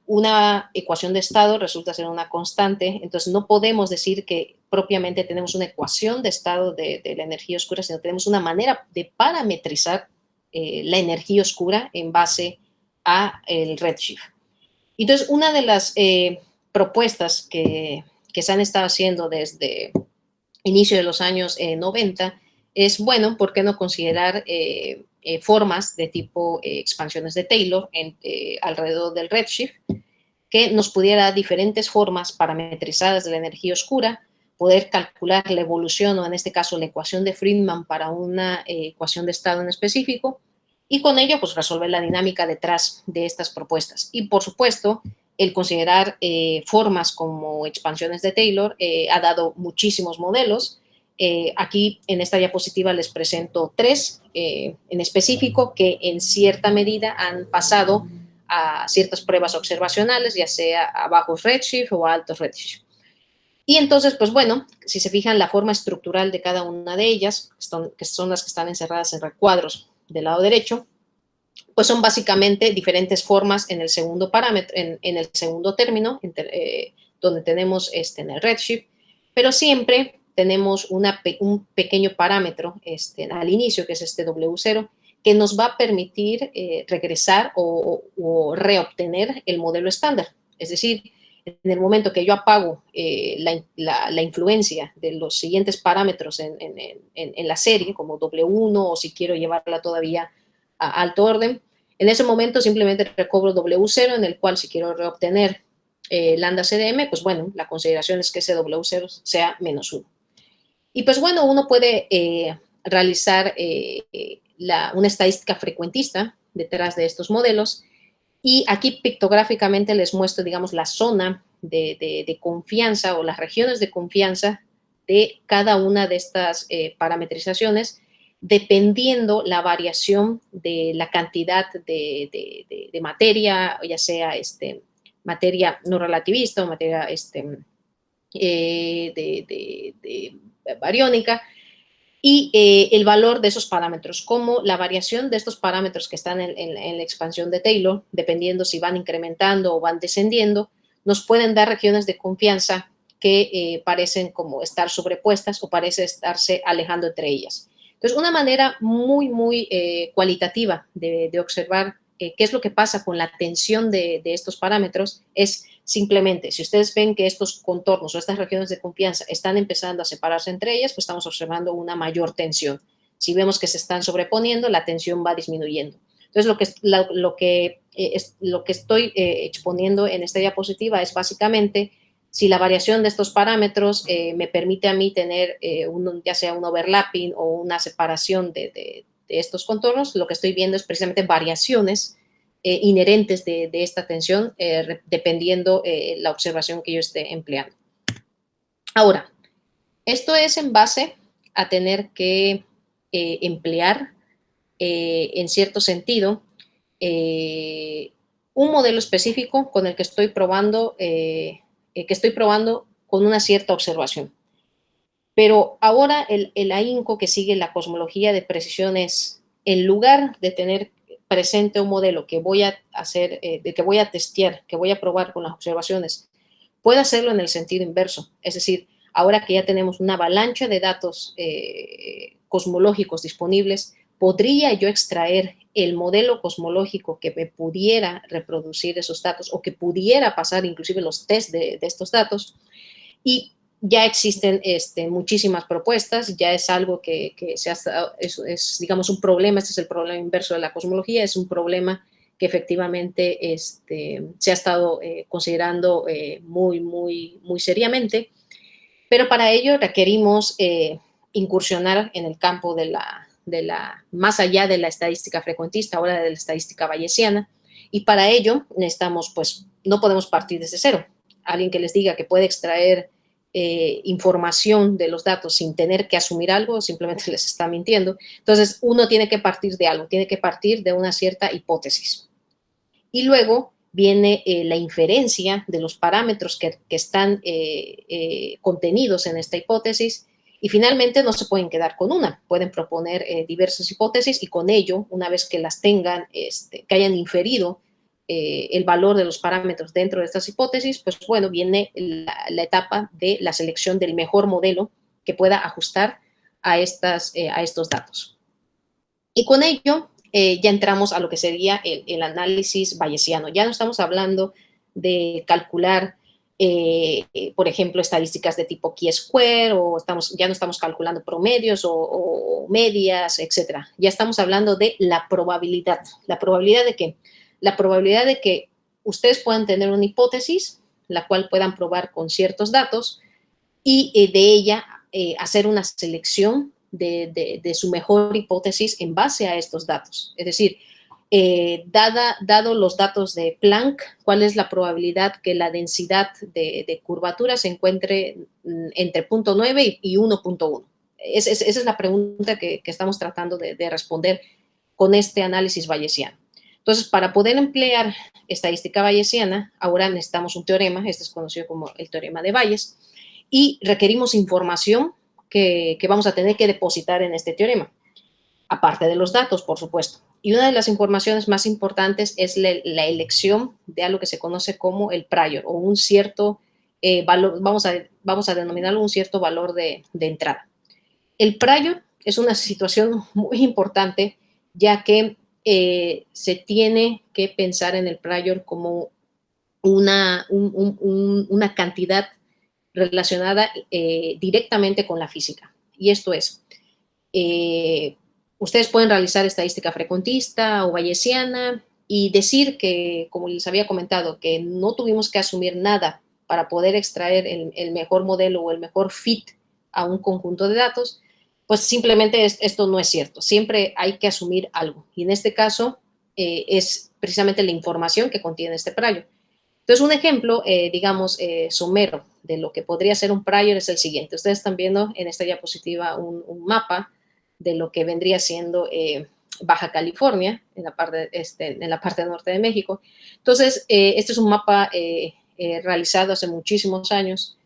una ecuación de estado resulta ser una constante, entonces no podemos decir que propiamente tenemos una ecuación de estado de la energía oscura, sino tenemos una manera de parametrizar la energía oscura en base a el redshift. Entonces, una de las propuestas que se han estado haciendo desde inicio de los años 90 es, bueno, ¿por qué no considerar formas de tipo expansiones de Taylor alrededor del redshift, que nos pudiera dar diferentes formas parametrizadas de la energía oscura, poder calcular la evolución, o en este caso la ecuación de Friedman para una ecuación de estado en específico, y con ello pues resolver la dinámica detrás de estas propuestas. Y por supuesto, el considerar formas como expansiones de Taylor ha dado muchísimos modelos. Aquí en esta diapositiva les presento tres en específico que en cierta medida han pasado a ciertas pruebas observacionales, ya sea a bajos redshift o a altos redshift. Y entonces, pues bueno, si se fijan la forma estructural de cada una de ellas, que son las que están encerradas en recuadros del lado derecho, pues son básicamente diferentes formas en el segundo parámetro, en el segundo término, donde tenemos en el redshift, pero siempre tenemos un pequeño parámetro al inicio, que es este W0, que nos va a permitir regresar o reobtener el modelo estándar. Es decir, en el momento que yo apago la influencia de los siguientes parámetros en la serie, como W1, o si quiero llevarla todavía a alto orden, en ese momento simplemente recobro W0, en el cual si quiero reobtener lambda CDM, pues bueno, la consideración es que ese W0 sea menos 1. Y pues bueno, uno puede realizar una estadística frecuentista detrás de estos modelos, y aquí pictográficamente les muestro, digamos, la zona de confianza o las regiones de confianza de cada una de estas parametrizaciones, dependiendo la variación de la cantidad de materia, ya sea materia no relativista o materia bariónica, y el valor de esos parámetros, como la variación de estos parámetros que están en la expansión de Taylor, dependiendo si van incrementando o van descendiendo, nos pueden dar regiones de confianza que parecen como estar sobrepuestas o parece estarse alejando entre ellas. Entonces, una manera muy, muy cualitativa de observar qué es lo que pasa con la tensión de estos parámetros es simplemente, si ustedes ven que estos contornos o estas regiones de confianza están empezando a separarse entre ellas, pues estamos observando una mayor tensión. Si vemos que se están sobreponiendo, la tensión va disminuyendo. Entonces, lo que estoy exponiendo en esta diapositiva es básicamente si la variación de estos parámetros me permite a mí tener ya sea un overlapping o una separación de estos contornos, lo que estoy viendo es precisamente variaciones inherentes de esta tensión, dependiendo la observación que yo esté empleando. Ahora, esto es en base a tener que emplear, en cierto sentido, un modelo específico con el que estoy probando con una cierta observación. Pero ahora el ahínco que sigue la cosmología de precisión es, en lugar de tener presente un modelo que voy a hacer, que voy a testear, que voy a probar con las observaciones, puedo hacerlo en el sentido inverso. Es decir, ahora que ya tenemos una avalancha de datos cosmológicos disponibles, podría yo extraer el modelo cosmológico que me pudiera reproducir esos datos o que pudiera pasar inclusive los test de estos datos, y ya existen muchísimas propuestas, ya es algo que es, digamos, un problema. Este es el problema inverso de la cosmología, es un problema que efectivamente se ha estado considerando muy seriamente, pero para ello requerimos incursionar en el campo más allá de la estadística frecuentista, ahora de la estadística bayesiana, y para ello necesitamos, pues, no podemos partir desde cero. Alguien que les diga que puede extraer información de los datos sin tener que asumir algo, simplemente les está mintiendo. Entonces, uno tiene que partir de algo, tiene que partir de una cierta hipótesis. Y luego viene la inferencia de los parámetros que están contenidos en esta hipótesis, y finalmente no se pueden quedar con una, pueden proponer diversas hipótesis, y con ello, una vez que las tengan, que hayan inferido el valor de los parámetros dentro de estas hipótesis, pues bueno, viene la etapa de la selección del mejor modelo que pueda ajustar a estos datos. Y con ello ya entramos a lo que sería el análisis bayesiano. Ya no estamos hablando de calcular, por ejemplo, estadísticas de tipo chi-square, o ya no estamos calculando promedios o medias, etc. Ya estamos hablando de la probabilidad. ¿La probabilidad de qué? La probabilidad de que ustedes puedan tener una hipótesis, la cual puedan probar con ciertos datos, y de ella hacer una selección de su mejor hipótesis en base a estos datos. Es decir, dado los datos de Planck, ¿cuál es la probabilidad que la densidad de curvatura se encuentre entre 0.9 y 1.1? Esa es la pregunta que estamos tratando de responder con este análisis bayesiano. Entonces, para poder emplear estadística bayesiana, ahora necesitamos un teorema, este es conocido como el teorema de Bayes, y requerimos información que vamos a tener que depositar en este teorema, aparte de los datos, por supuesto. Y una de las informaciones más importantes es la elección de algo que se conoce como el prior, o un cierto valor, vamos a denominarlo un cierto valor de entrada. El prior es una situación muy importante, ya que se tiene que pensar en el prior como una cantidad relacionada directamente con la física. Y esto es, ustedes pueden realizar estadística frecuentista o bayesiana y decir que, como les había comentado, que no tuvimos que asumir nada para poder extraer el mejor modelo o el mejor fit a un conjunto de datos, pues simplemente esto no es cierto. Siempre hay que asumir algo. Y en este caso es precisamente la información que contiene este prior. Entonces, un ejemplo, digamos, somero de lo que podría ser un prior es el siguiente. Ustedes están viendo en esta diapositiva un mapa de lo que vendría siendo Baja California, en la parte norte de México. Entonces, este es un mapa realizado hace muchísimos años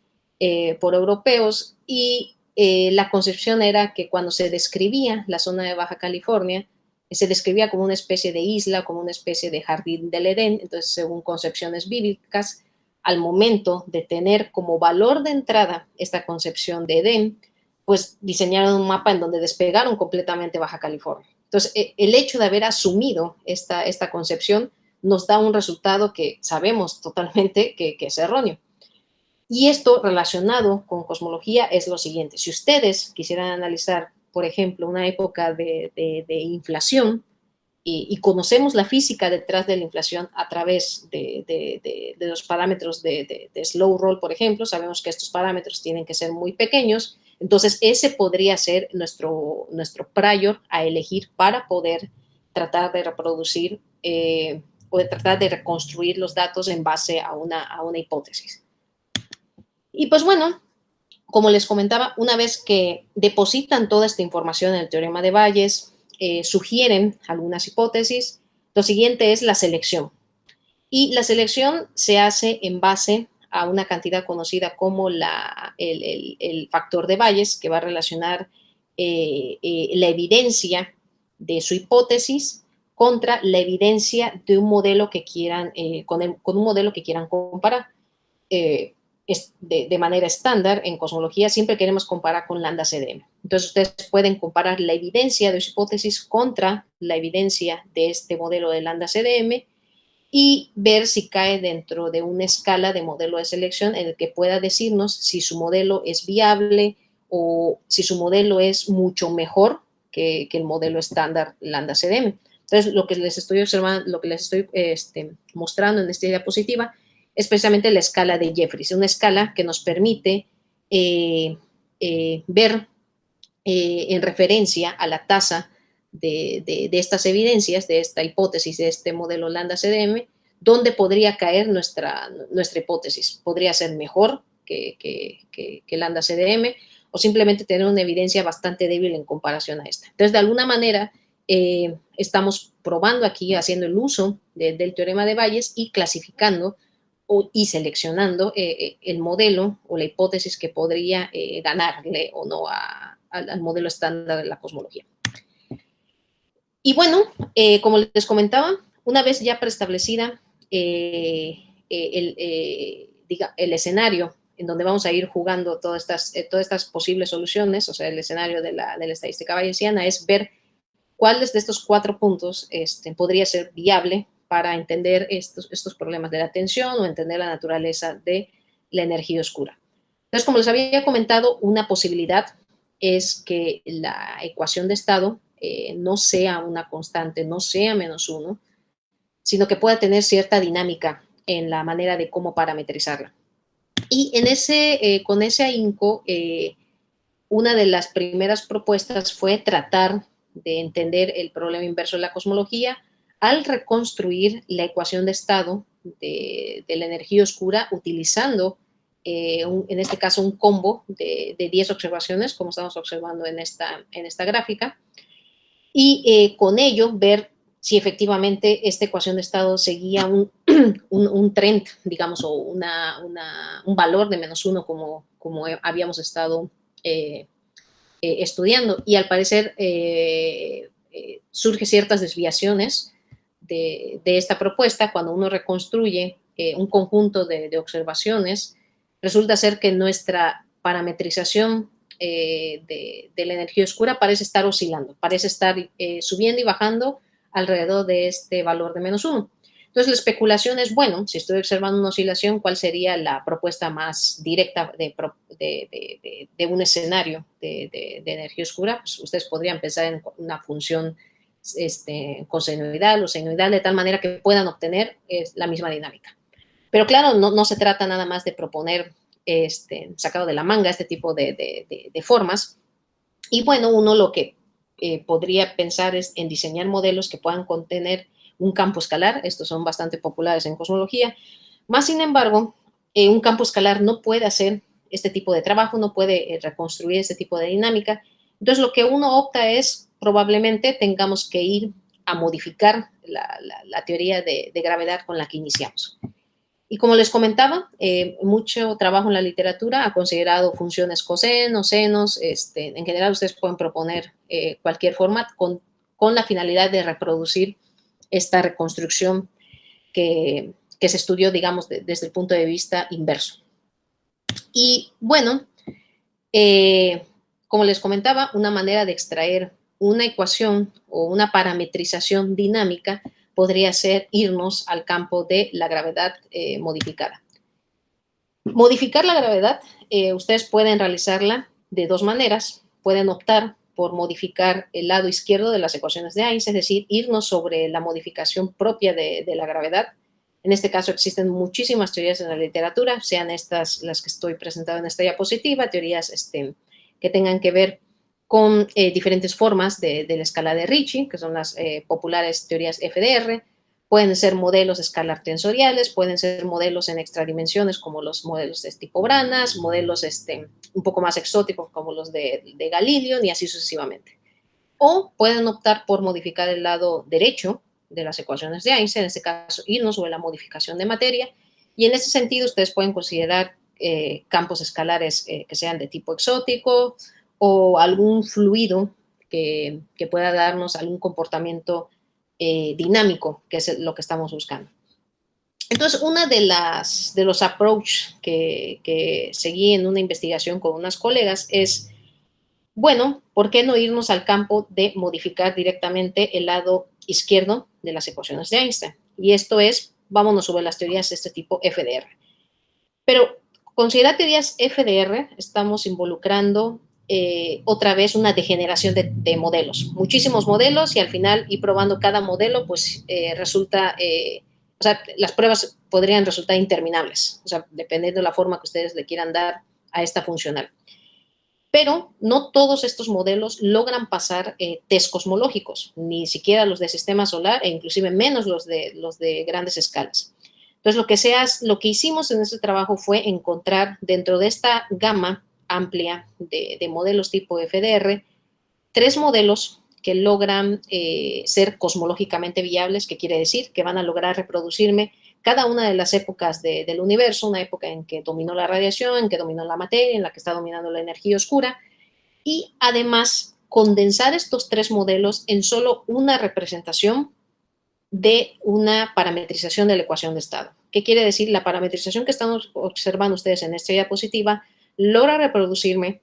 por europeos, y la concepción era que cuando se describía la zona de Baja California, se describía como una especie de isla, como una especie de jardín del Edén. Entonces, según concepciones bíblicas, al momento de tener como valor de entrada esta concepción de Edén, pues diseñaron un mapa en donde despegaron completamente Baja California. Entonces, el hecho de haber asumido esta concepción nos da un resultado que sabemos totalmente que es erróneo. Y esto relacionado con cosmología es lo siguiente. Si ustedes quisieran analizar, por ejemplo, una época de inflación, y conocemos la física detrás de la inflación a través de los parámetros de slow roll, por ejemplo, sabemos que estos parámetros tienen que ser muy pequeños, entonces ese podría ser nuestro prior a elegir para poder tratar de reproducir o de tratar de reconstruir los datos en base a una hipótesis. Y pues bueno, como les comentaba, una vez que depositan toda esta información en el teorema de Bayes, sugieren algunas hipótesis. Lo siguiente es la selección. Y la selección se hace en base a una cantidad conocida como el factor de Bayes, que va a relacionar la evidencia de su hipótesis contra la evidencia de un modelo que quieran, con un modelo que quieran comparar. De manera estándar en cosmología siempre queremos comparar con lambda CDM. Entonces ustedes pueden comparar la evidencia de su hipótesis contra la evidencia de este modelo de lambda CDM, y ver si cae dentro de una escala de modelo de selección en el que pueda decirnos si su modelo es viable o si su modelo es mucho mejor que el modelo estándar Lambda-CDM. Entonces, lo que les estoy observando, lo que les estoy mostrando en esta diapositiva es precisamente la escala de Jeffreys, una escala que nos permite ver en referencia a la tasa de estas evidencias, de esta hipótesis, de este modelo Lambda-CDM, dónde podría caer nuestra hipótesis. Podría ser mejor que Lambda-CDM o simplemente tener una evidencia bastante débil en comparación a esta. Entonces, de alguna manera, estamos probando aquí, haciendo el uso del teorema de Bayes y clasificando y seleccionando el modelo o la hipótesis que podría ganarle o no al modelo estándar de la cosmología. Y bueno, como les comentaba, una vez ya preestablecida el escenario en donde vamos a ir jugando todas estas posibles soluciones, o sea, el escenario de la estadística bayesiana, es ver cuáles de estos 4 puntos podría ser viable para entender estos problemas de la atención o entender la naturaleza de la energía oscura. Entonces, como les había comentado, una posibilidad es que la ecuación de estado no sea una constante, no sea -1, sino que pueda tener cierta dinámica en la manera de cómo parametrizarla. Y con ese ahínco, una de las primeras propuestas fue tratar de entender el problema inverso de la cosmología al reconstruir la ecuación de estado de la energía oscura utilizando, en este caso, un combo de 10 observaciones, como estamos observando en esta gráfica, y con ello ver si efectivamente esta ecuación de estado seguía un trend, digamos, o un valor de -1 como habíamos estado estudiando. Y al parecer surgen ciertas desviaciones de esta propuesta cuando uno reconstruye un conjunto de observaciones. Resulta ser que nuestra parametrización de la energía oscura parece estar oscilando, parece estar subiendo y bajando alrededor de este valor de -1. Entonces, la especulación es, bueno, si estoy observando una oscilación, ¿cuál sería la propuesta más directa de un escenario de energía oscura? Pues ustedes podrían pensar en una función cosenoidal o senoidal, de tal manera que puedan obtener la misma dinámica. Pero claro, no se trata nada más de proponer sacado de la manga este tipo de formas. Y bueno, uno lo que podría pensar es en diseñar modelos que puedan contener un campo escalar. Estos son bastante populares en cosmología. Más sin embargo, un campo escalar no puede hacer este tipo de trabajo, no puede reconstruir este tipo de dinámica. Entonces, lo que uno opta es, probablemente tengamos que ir a modificar la teoría de gravedad con la que iniciamos. Y como les comentaba, mucho trabajo en la literatura ha considerado funciones cosenos, senos. En general, ustedes pueden proponer cualquier forma con la finalidad de reproducir esta reconstrucción que se estudió, digamos, desde el punto de vista inverso. Y bueno, como les comentaba, una manera de extraer una ecuación o una parametrización dinámica podría ser irnos al campo de la gravedad modificada. Modificar la gravedad, ustedes pueden realizarla de 2 maneras. Pueden optar por modificar el lado izquierdo de las ecuaciones de Einstein, es decir, irnos sobre la modificación propia de la gravedad. En este caso existen muchísimas teorías en la literatura, sean estas las que estoy presentando en esta diapositiva, teorías que tengan que ver con diferentes formas de la escala de Ricci, que son las populares teorías FDR. Pueden ser modelos escalar tensoriales, pueden ser modelos en extradimensiones como los modelos de tipo Branas, modelos un poco más exóticos como los de Galileo y así sucesivamente. O pueden optar por modificar el lado derecho de las ecuaciones de Einstein, en este caso irnos sobre la modificación de materia, y en ese sentido ustedes pueden considerar campos escalares que sean de tipo exótico o algún fluido que pueda darnos algún comportamiento dinámico, que es lo que estamos buscando. Entonces, una de los approaches que seguí en una investigación con unas colegas es, bueno, ¿por qué no irnos al campo de modificar directamente el lado izquierdo de las ecuaciones de Einstein? Y esto es vámonos sobre las teorías de este tipo FDR. Pero considerar teorías FDR, estamos involucrando otra vez una degeneración de modelos. Muchísimos modelos y al final ir probando cada modelo, pues resulta, o sea, las pruebas podrían resultar interminables, o sea, dependiendo de la forma que ustedes le quieran dar a esta funcional. Pero no todos estos modelos logran pasar test cosmológicos, ni siquiera los de sistema solar e inclusive menos los de grandes escalas. Entonces, lo que hicimos en este trabajo fue encontrar dentro de esta gama amplia de modelos tipo FDR, 3 modelos que logran ser cosmológicamente viables, que quiere decir que van a lograr reproducirme cada una de las épocas del universo, una época en que dominó la radiación, en que dominó la materia, en la que está dominando la energía oscura, y además condensar estos 3 modelos en solo una representación de una parametrización de la ecuación de estado. ¿Qué quiere decir? La parametrización que están observando ustedes en esta diapositiva logra reproducirme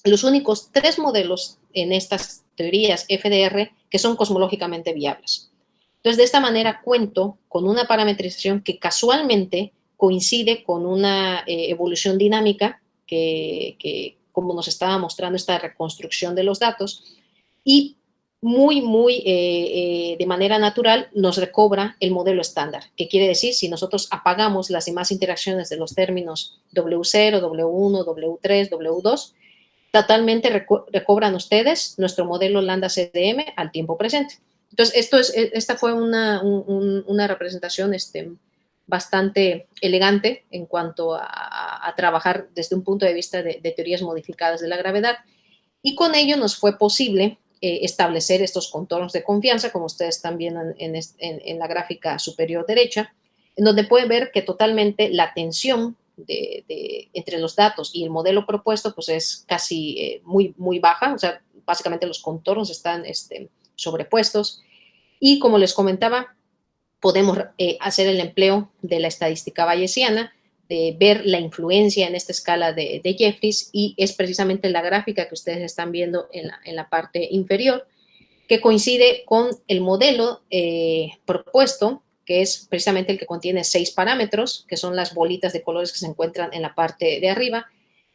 los únicos 3 modelos en estas teorías FDR que son cosmológicamente viables. Entonces, de esta manera cuento con una parametrización que casualmente coincide con una evolución dinámica que, como nos estaba mostrando esta reconstrucción de los datos, y muy de manera natural nos recobra el modelo estándar, que quiere decir, si nosotros apagamos las demás interacciones de los términos W0, W1, W3, W2, totalmente recobran ustedes nuestro modelo lambda CDM al tiempo presente. Entonces, esta fue una representación bastante elegante en cuanto a trabajar desde un punto de vista de teorías modificadas de la gravedad, y con ello nos fue posible establecer estos contornos de confianza, como ustedes están viendo en la gráfica superior derecha, en donde pueden ver que totalmente la tensión entre los datos y el modelo propuesto pues es casi muy baja, o sea, básicamente los contornos están sobrepuestos, y como les comentaba, podemos hacer el empleo de la estadística bayesiana, de ver la influencia en esta escala de Jeffreys, y es precisamente la gráfica que ustedes están viendo en la parte inferior, que coincide con el modelo propuesto, que es precisamente el que contiene 6 parámetros, que son las bolitas de colores que se encuentran en la parte de arriba,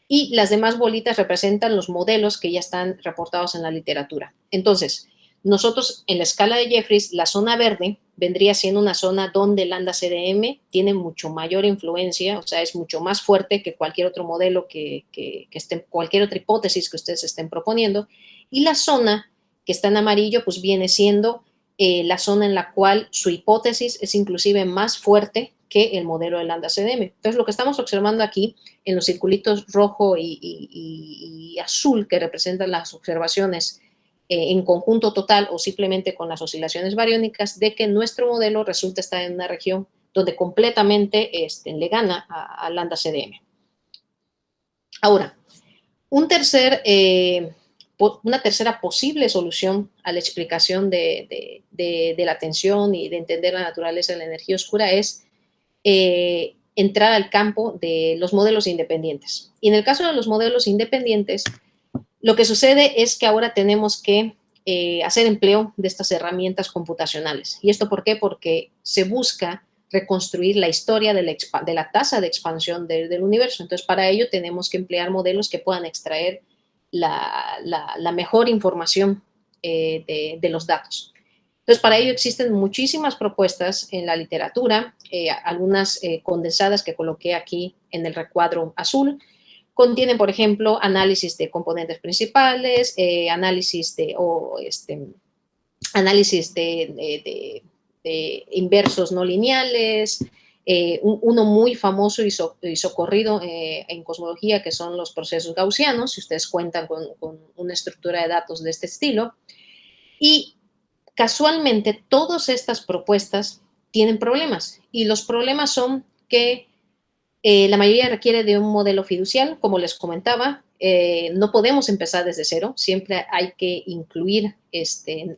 y las demás bolitas representan los modelos que ya están reportados en la literatura. Entonces, nosotros en la escala de Jeffreys, la zona verde vendría siendo una zona donde el lambda CDM tiene mucho mayor influencia, o sea, es mucho más fuerte que cualquier otro modelo cualquier otra hipótesis que ustedes estén proponiendo, y la zona que está en amarillo, pues viene siendo la zona en la cual su hipótesis es inclusive más fuerte que el modelo de lambda CDM. Entonces, lo que estamos observando aquí en los circulitos rojo y azul que representan las observaciones en conjunto total o simplemente con las oscilaciones bariónicas, de que nuestro modelo resulta estar en una región donde completamente le gana a lambda CDM. Ahora, una tercera posible solución a la explicación de la tensión y de entender la naturaleza de la energía oscura es entrar al campo de los modelos independientes. Y en el caso de los modelos independientes, lo que sucede es que ahora tenemos que hacer empleo de estas herramientas computacionales. ¿Y esto por qué? Porque se busca reconstruir la historia de la tasa de expansión del universo. Entonces, para ello tenemos que emplear modelos que puedan extraer la mejor información de los datos. Entonces, para ello existen muchísimas propuestas en la literatura, algunas condensadas que coloqué aquí en el recuadro azul. Contienen, por ejemplo, análisis de componentes principales, análisis de inversos no lineales, uno muy famoso y socorrido en cosmología, que son los procesos gaussianos, si ustedes cuentan con una estructura de datos de este estilo. Y casualmente, todas estas propuestas tienen problemas, y los problemas son que la mayoría requiere de un modelo fiducial, como les comentaba. No podemos empezar desde cero, siempre hay que incluir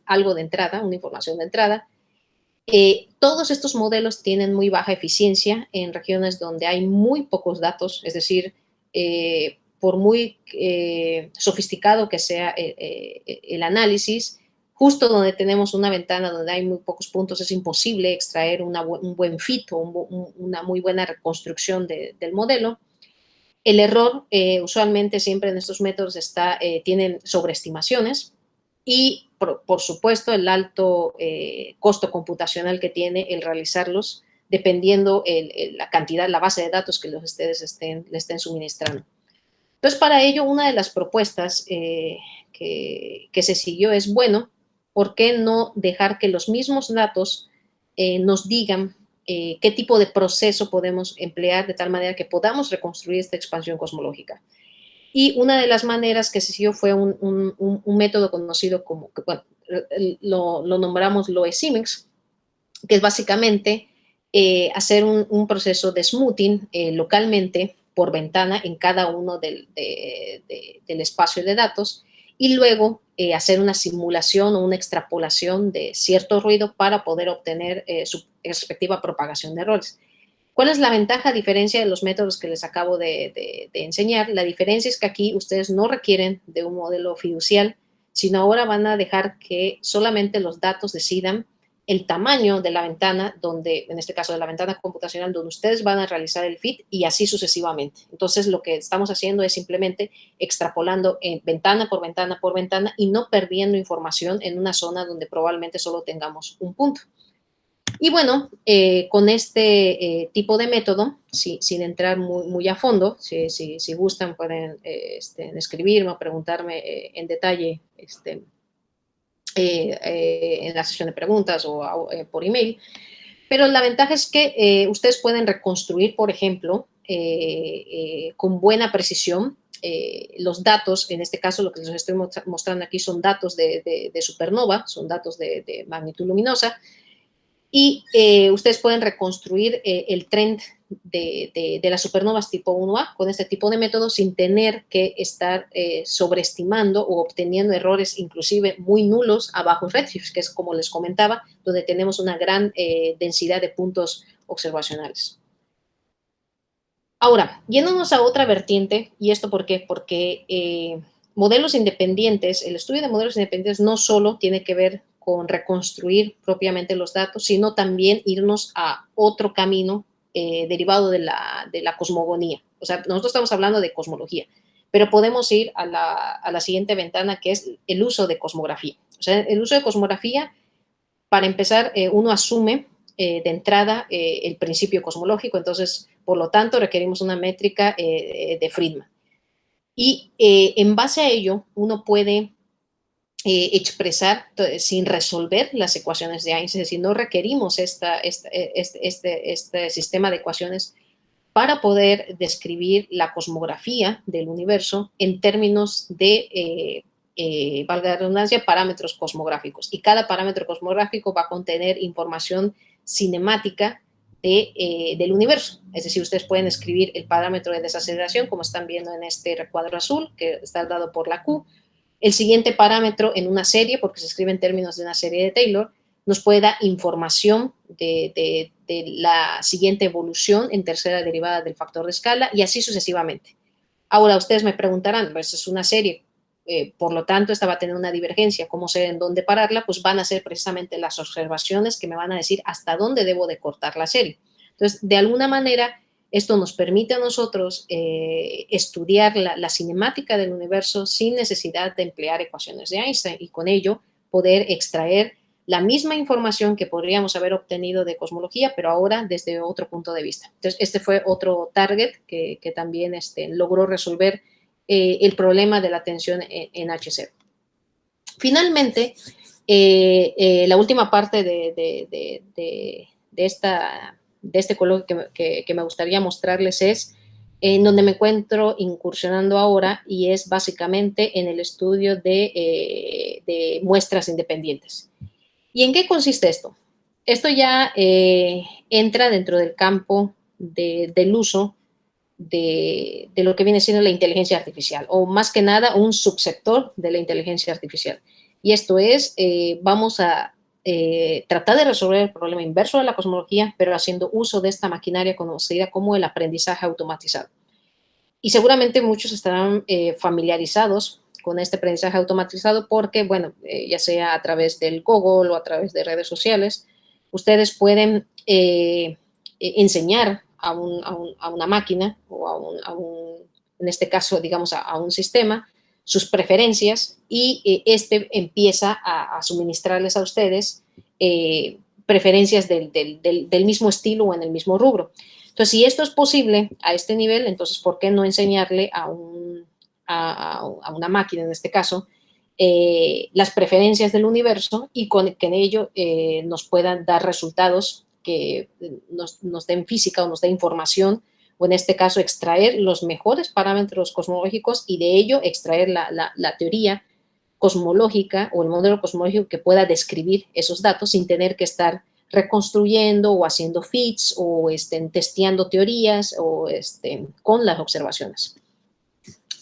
algo de entrada, una información de entrada. Todos estos modelos tienen muy baja eficiencia en regiones donde hay muy pocos datos, es decir, por muy sofisticado que sea el análisis, justo donde tenemos una ventana donde hay muy pocos puntos, es imposible extraer un buen fit o una muy buena reconstrucción del modelo. El error, usualmente siempre en estos métodos tienen sobreestimaciones y, por supuesto, el alto costo computacional que tiene el realizarlos, dependiendo la cantidad, la base de datos que ustedes le estén suministrando. Entonces, para ello, una de las propuestas que se siguió es, bueno, ¿por qué no dejar que los mismos datos nos digan qué tipo de proceso podemos emplear de tal manera que podamos reconstruir esta expansión cosmológica? Y una de las maneras que se siguió fue un método conocido como, bueno, lo nombramos Loe-Syming's, que es básicamente hacer un proceso de smoothing localmente por ventana en cada uno del espacio de datos y luego hacer una simulación o una extrapolación de cierto ruido para poder obtener su respectiva propagación de errores. ¿Cuál es la ventaja a diferencia de los métodos que les acabo de enseñar? La diferencia es que aquí ustedes no requieren de un modelo fiducial, sino ahora van a dejar que solamente los datos decidan el tamaño de la ventana, donde, en este caso de la ventana computacional, donde ustedes van a realizar el fit y así sucesivamente. Entonces, lo que estamos haciendo es simplemente extrapolando ventana por ventana por ventana y no perdiendo información en una zona donde probablemente solo tengamos un punto. Y bueno, con este tipo de método, sin entrar muy a fondo, si gustan pueden escribirme o preguntarme en detalle en la sesión de preguntas o por email. Pero la ventaja es que ustedes pueden reconstruir, por ejemplo, con buena precisión los datos. En este caso, lo que les estoy mostrando aquí son datos de supernova, son datos de magnitud luminosa, y ustedes pueden reconstruir el trend de las supernovas tipo 1A con este tipo de método sin tener que estar sobreestimando o obteniendo errores inclusive muy nulos a bajos redshifts, que es como les comentaba, donde tenemos una gran densidad de puntos observacionales. Ahora, yéndonos a otra vertiente, ¿y esto por qué? Porque modelos independientes, el estudio de modelos independientes no solo tiene que ver con reconstruir propiamente los datos, sino también irnos a otro camino derivado de la cosmogonía. O sea, nosotros estamos hablando de cosmología, pero podemos ir a la siguiente ventana, que es el uso de cosmografía. O sea, el uso de cosmografía, para empezar, uno asume de entrada el principio cosmológico, entonces, por lo tanto, requerimos una métrica de Friedman. Y en base a ello, uno puede expresar sin resolver las ecuaciones de Einstein, es decir, no requerimos este sistema de ecuaciones para poder describir la cosmografía del universo en términos de, valga la redundancia, parámetros cosmográficos. Y cada parámetro cosmográfico va a contener información cinemática del universo. Es decir, ustedes pueden escribir el parámetro de desaceleración, como están viendo en este recuadro azul, que está dado por la Q. El siguiente parámetro en una serie, porque se escribe en términos de una serie de Taylor, nos puede dar información de la siguiente evolución en tercera derivada del factor de escala y así sucesivamente. Ahora, ustedes me preguntarán, pues es una serie, por lo tanto, esta va a tener una divergencia, ¿cómo sé en dónde pararla? Pues van a ser precisamente las observaciones que me van a decir hasta dónde debo de cortar la serie. Entonces, de alguna manera, esto nos permite a nosotros estudiar la cinemática del universo sin necesidad de emplear ecuaciones de Einstein y con ello poder extraer la misma información que podríamos haber obtenido de cosmología, pero ahora desde otro punto de vista. Entonces, este fue otro target que también logró resolver el problema de la tensión en H0. Finalmente, la última parte de este coloquio que me gustaría mostrarles es en donde me encuentro incursionando ahora y es básicamente en el estudio de muestras independientes. ¿Y en qué consiste esto? Esto ya entra dentro del campo del uso de lo que viene siendo la inteligencia artificial, o más que nada un subsector de la inteligencia artificial. Y esto es, vamos a tratar de resolver el problema inverso de la cosmología, pero haciendo uso de esta maquinaria conocida como el aprendizaje automatizado. Y seguramente muchos estarán familiarizados con este aprendizaje automatizado porque, bueno, ya sea a través del Google o a través de redes sociales, ustedes pueden enseñar a una máquina o en este caso, digamos, a un sistema, sus preferencias y este empieza a suministrarles a ustedes preferencias del mismo estilo o en el mismo rubro. Entonces, si esto es posible a este nivel, entonces, ¿por qué no enseñarle a una máquina, en este caso, las preferencias del universo y que en ello nos puedan dar resultados que nos den física o nos den información, o en este caso extraer los mejores parámetros cosmológicos y de ello extraer la teoría cosmológica o el modelo cosmológico que pueda describir esos datos sin tener que estar reconstruyendo o haciendo fits o testeando teorías o con las observaciones.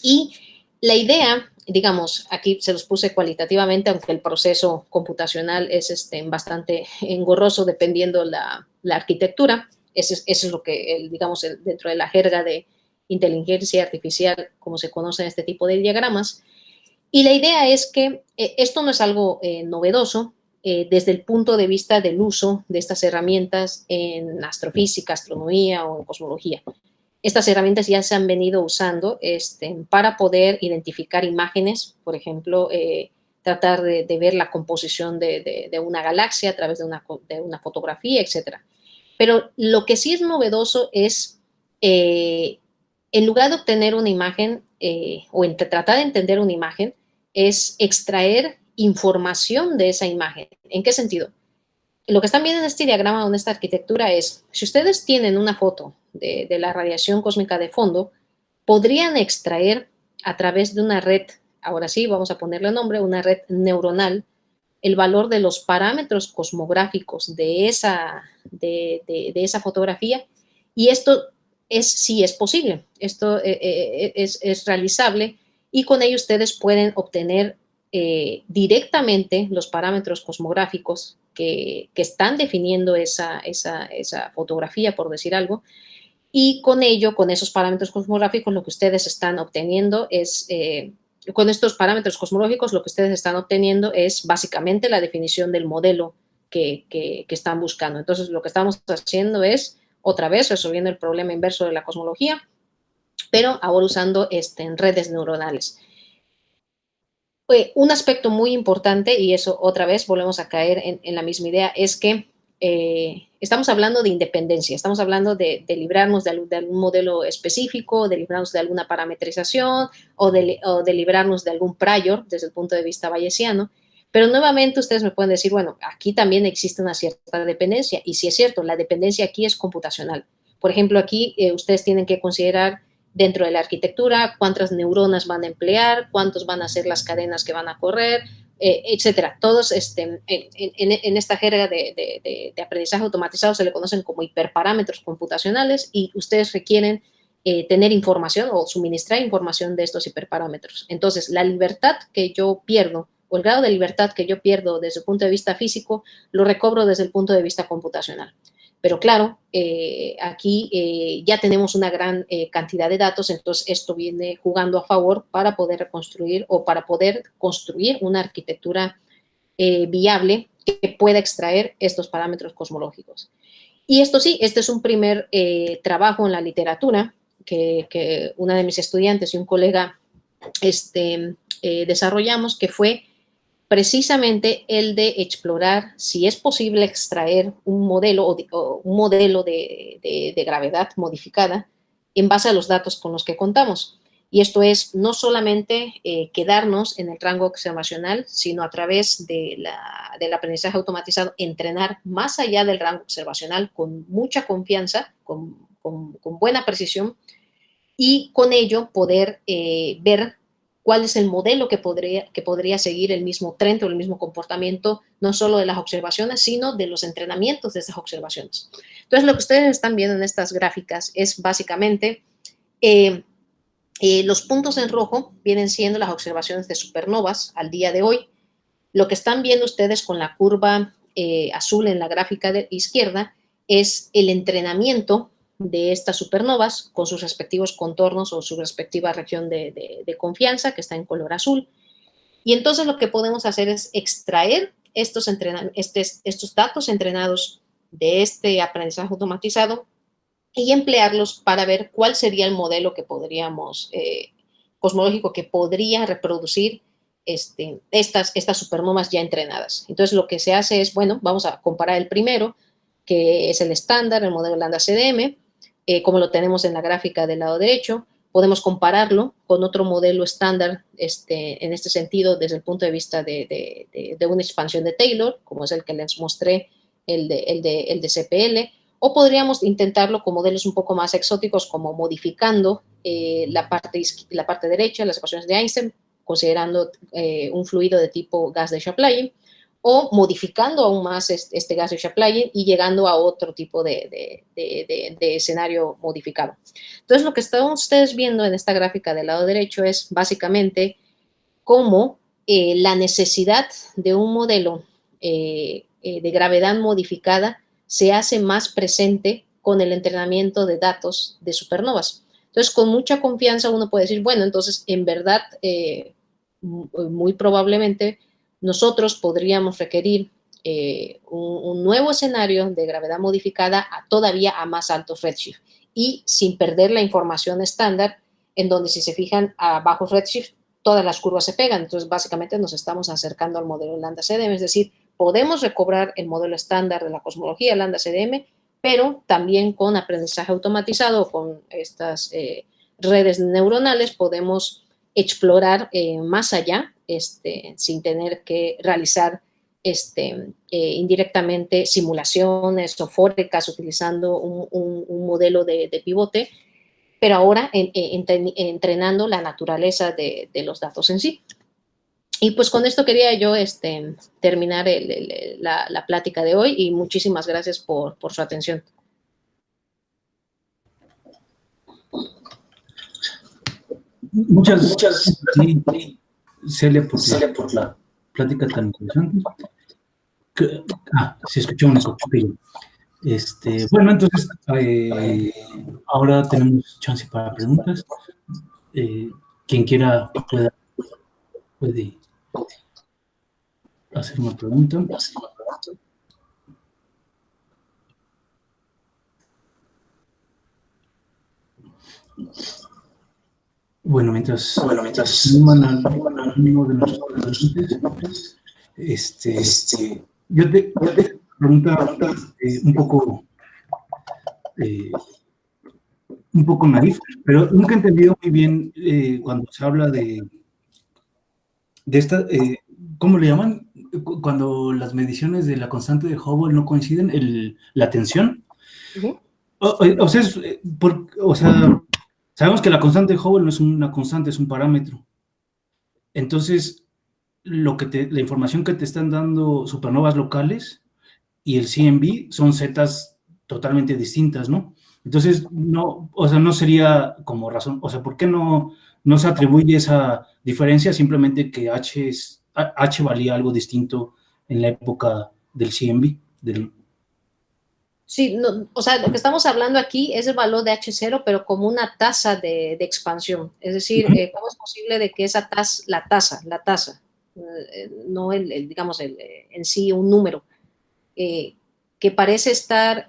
Y la idea, digamos, aquí se los puse cualitativamente, aunque el proceso computacional es bastante engorroso dependiendo la arquitectura. Eso es lo que, digamos, dentro de la jerga de inteligencia artificial, como se conocen este tipo de diagramas. Y la idea es que esto no es algo novedoso desde el punto de vista del uso de estas herramientas en astrofísica, astronomía o en cosmología. Estas herramientas ya se han venido usando para poder identificar imágenes, por ejemplo, tratar de ver la composición de una galaxia a través de una fotografía, etc. Pero lo que sí es novedoso es, en lugar de obtener una imagen o tratar de entender una imagen, es extraer información de esa imagen. ¿En qué sentido? Lo que están viendo en este diagrama o en esta arquitectura es, si ustedes tienen una foto de la radiación cósmica de fondo, podrían extraer a través de una red, ahora sí, vamos a ponerle nombre, una red neuronal, el valor de los parámetros cosmográficos de esa fotografía, y esto sí es posible, esto es realizable, y con ello ustedes pueden obtener directamente los parámetros cosmográficos que están definiendo esa fotografía, por decir algo, y con ello, con esos parámetros cosmográficos, lo que ustedes están obteniendo es, con estos parámetros cosmológicos, lo que ustedes están obteniendo es básicamente la definición del modelo que están buscando. Entonces, lo que estamos haciendo es, otra vez, resolviendo el problema inverso de la cosmología, pero ahora usando en redes neuronales. Un aspecto muy importante, y eso otra vez volvemos a caer en la misma idea, es que estamos hablando de independencia, estamos hablando de librarnos de algún modelo específico, de librarnos de alguna parametrización o de librarnos de algún prior desde el punto de vista bayesiano. Pero nuevamente ustedes me pueden decir, bueno, aquí también existe una cierta dependencia, y sí es cierto, la dependencia aquí es computacional. Por ejemplo, aquí ustedes tienen que considerar dentro de la arquitectura cuántas neuronas van a emplear, cuántos van a ser las cadenas que van a correr, etcétera. Todos en esta jerga de aprendizaje automatizado se le conocen como hiperparámetros computacionales, y ustedes requieren tener información o suministrar información de estos hiperparámetros. Entonces, la libertad que yo pierdo o el grado de libertad que yo pierdo desde el punto de vista físico, lo recobro desde el punto de vista computacional. Pero claro, aquí ya tenemos una gran cantidad de datos, entonces esto viene jugando a favor para poder reconstruir o para poder construir una arquitectura viable que pueda extraer estos parámetros cosmológicos. Y esto sí, este es un primer trabajo en la literatura que una de mis estudiantes y un colega desarrollamos, que fue precisamente el de explorar si es posible extraer un modelo de gravedad modificada en base a los datos con los que contamos. Y esto es no solamente quedarnos en el rango observacional, sino a través del aprendizaje automatizado, entrenar más allá del rango observacional con mucha confianza, con buena precisión, y con ello poder ver cuál es el modelo que podría seguir el mismo tren o el mismo comportamiento, no solo de las observaciones, sino de los entrenamientos de esas observaciones. Entonces, lo que ustedes están viendo en estas gráficas es básicamente los puntos en rojo vienen siendo las observaciones de supernovas al día de hoy. Lo que están viendo ustedes con la curva azul en la gráfica de izquierda es el entrenamiento de estas supernovas con sus respectivos contornos o su respectiva región de confianza, que está en color azul. Y entonces lo que podemos hacer es extraer estos datos entrenados de este aprendizaje automatizado y emplearlos para ver cuál sería el modelo que podríamos, cosmológico, que podría reproducir estas supernovas ya entrenadas. Entonces lo que se hace es, bueno, vamos a comparar el primero, que es el estándar, el modelo Lambda-CDM, como lo tenemos en la gráfica del lado derecho. Podemos compararlo con otro modelo estándar en este sentido desde el punto de vista de una expansión de Taylor, como es el que les mostré, el de CPL, o podríamos intentarlo con modelos un poco más exóticos, como modificando la parte derecha, las ecuaciones de Einstein, considerando un fluido de tipo gas de Chaplain, o modificando aún más este gas de Chaplain y llegando a otro tipo de escenario modificado. Entonces, lo que están ustedes viendo en esta gráfica del lado derecho es básicamente cómo la necesidad de un modelo de gravedad modificada se hace más presente con el entrenamiento de datos de supernovas. Entonces, con mucha confianza uno puede decir, bueno, entonces, en verdad, muy probablemente nosotros podríamos requerir un nuevo escenario de gravedad modificada todavía a más alto redshift y sin perder la información estándar, en donde, si se fijan, a bajo redshift todas las curvas se pegan. Entonces, básicamente nos estamos acercando al modelo Lambda-CDM, es decir, podemos recobrar el modelo estándar de la cosmología Lambda-CDM, pero también con aprendizaje automatizado, con estas redes neuronales, podemos explorar más allá, sin tener que realizar indirectamente simulaciones o fóricas utilizando un modelo de pivote, pero ahora entrenando la naturaleza de los datos en sí. Y pues con esto quería yo terminar la plática de hoy, y muchísimas gracias por su atención. Muchas gracias, Celia, por la plática tan interesante. Se escuchó un eco. Bueno, entonces, ahora tenemos chance para preguntas. Quien quiera puede hacer una pregunta. Bueno, mientras suman a uno de nuestros presentes, yo te pregunta un poco naif, pero nunca he entendido muy bien cuando se habla de esta, ¿cómo le llaman? Cuando las mediciones de la constante de Hubble no coinciden, la tensión. Uh-huh. O sea, sabemos que la constante de Hubble no es una constante, es un parámetro. Entonces, la información que te están dando supernovas locales y el CMB son zetas totalmente distintas, ¿no? Entonces, no sería como razón, o sea, ¿por qué no se atribuye esa diferencia simplemente que H valía algo distinto en la época del CMB? Sí, no, o sea, lo que estamos hablando aquí es el valor de H0, pero como una tasa de expansión. Es decir, ¿cómo es posible de que esa tasa, la tasa, no digamos, en sí un número, que parece estar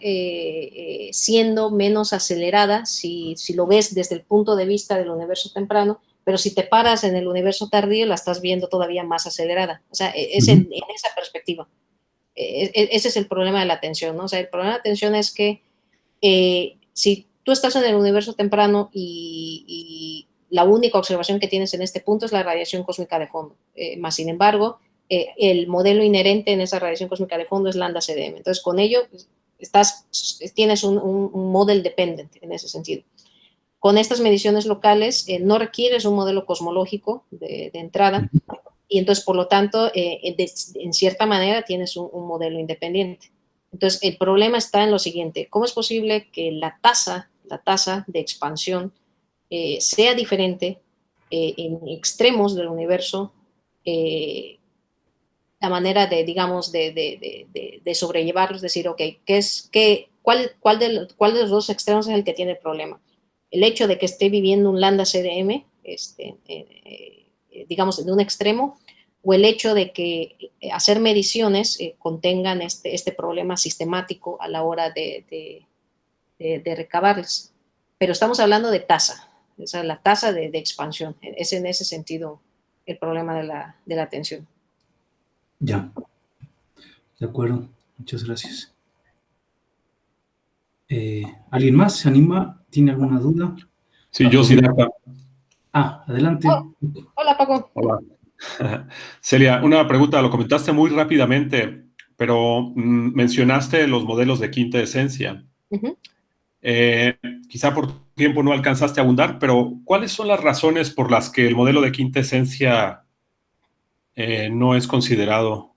siendo menos acelerada si lo ves desde el punto de vista del universo temprano, pero si te paras en el universo tardío la estás viendo todavía más acelerada? O sea, es en esa perspectiva. Ese es el problema de la tensión, ¿no? O sea, el problema de la tensión es que si tú estás en el universo temprano y la única observación que tienes en este punto es la radiación cósmica de fondo, más sin embargo, el modelo inherente en esa radiación cósmica de fondo es Lambda-CDM. Entonces, con ello, tienes un model dependent en ese sentido. Con estas mediciones locales, no requieres un modelo cosmológico de entrada, y entonces, por lo tanto, en cierta manera tienes un modelo independiente. Entonces, el problema está en lo siguiente: ¿cómo es posible que la tasa de expansión sea diferente en extremos del universo? La manera de, digamos, de sobrellevarlo es decir, ok, ¿cuál de los dos extremos es el que tiene el problema? El hecho de que esté viviendo un lambda CDM, digamos, de un extremo, o el hecho de que hacer mediciones contengan este problema sistemático a la hora de recabarlas. Pero estamos hablando de tasa, o sea, la tasa de expansión. Es en ese sentido el problema de la tensión. Ya, de acuerdo. Muchas gracias. ¿Alguien más se anima? ¿Tiene alguna duda? Sí, yo sí. Adelante. Oh, hola, Paco. Hola. Celia, una pregunta, lo comentaste muy rápidamente, pero mencionaste los modelos de quinta esencia. Uh-huh. Quizá por tiempo no alcanzaste a abundar, pero ¿cuáles son las razones por las que el modelo de quinta esencia no es considerado?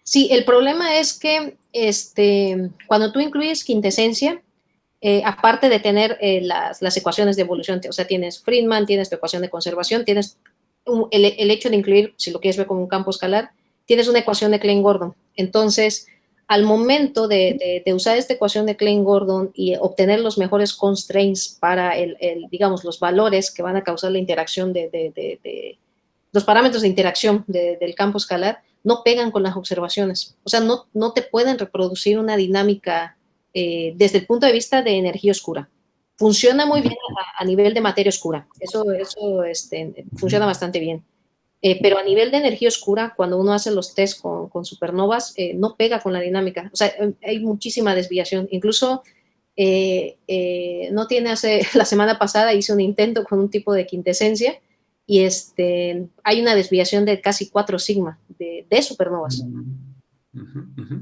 Sí, el problema es que cuando tú incluyes quintesencia, aparte de tener las ecuaciones de evolución, o sea, tienes Friedman, tienes tu ecuación de conservación, tienes el hecho de incluir, si lo quieres ver como un campo escalar, tienes una ecuación de Klein-Gordon. Entonces, al momento de usar esta ecuación de Klein-Gordon y obtener los mejores constraints para, digamos, los valores que van a causar la interacción los parámetros de interacción del campo escalar, no pegan con las observaciones. O sea, no te pueden reproducir una dinámica desde el punto de vista de energía oscura. Funciona muy bien a nivel de materia oscura. Eso funciona bastante bien. Pero a nivel de energía oscura, cuando uno hace los test con supernovas, no pega con la dinámica. O sea, hay muchísima desviación. Incluso, la semana pasada hice un intento con un tipo de quintesencia y hay una desviación de casi 4 sigma de supernovas.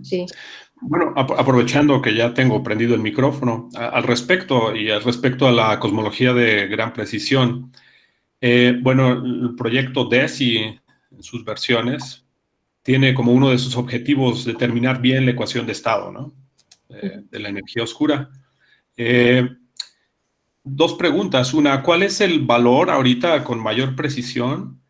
Sí. Bueno, aprovechando que ya tengo prendido el micrófono, al respecto a la cosmología de gran precisión, bueno, el proyecto DESI, en sus versiones, tiene como uno de sus objetivos determinar bien la ecuación de estado, ¿no? De la energía oscura. Dos preguntas. Una, ¿cuál es el valor ahorita con mayor precisión?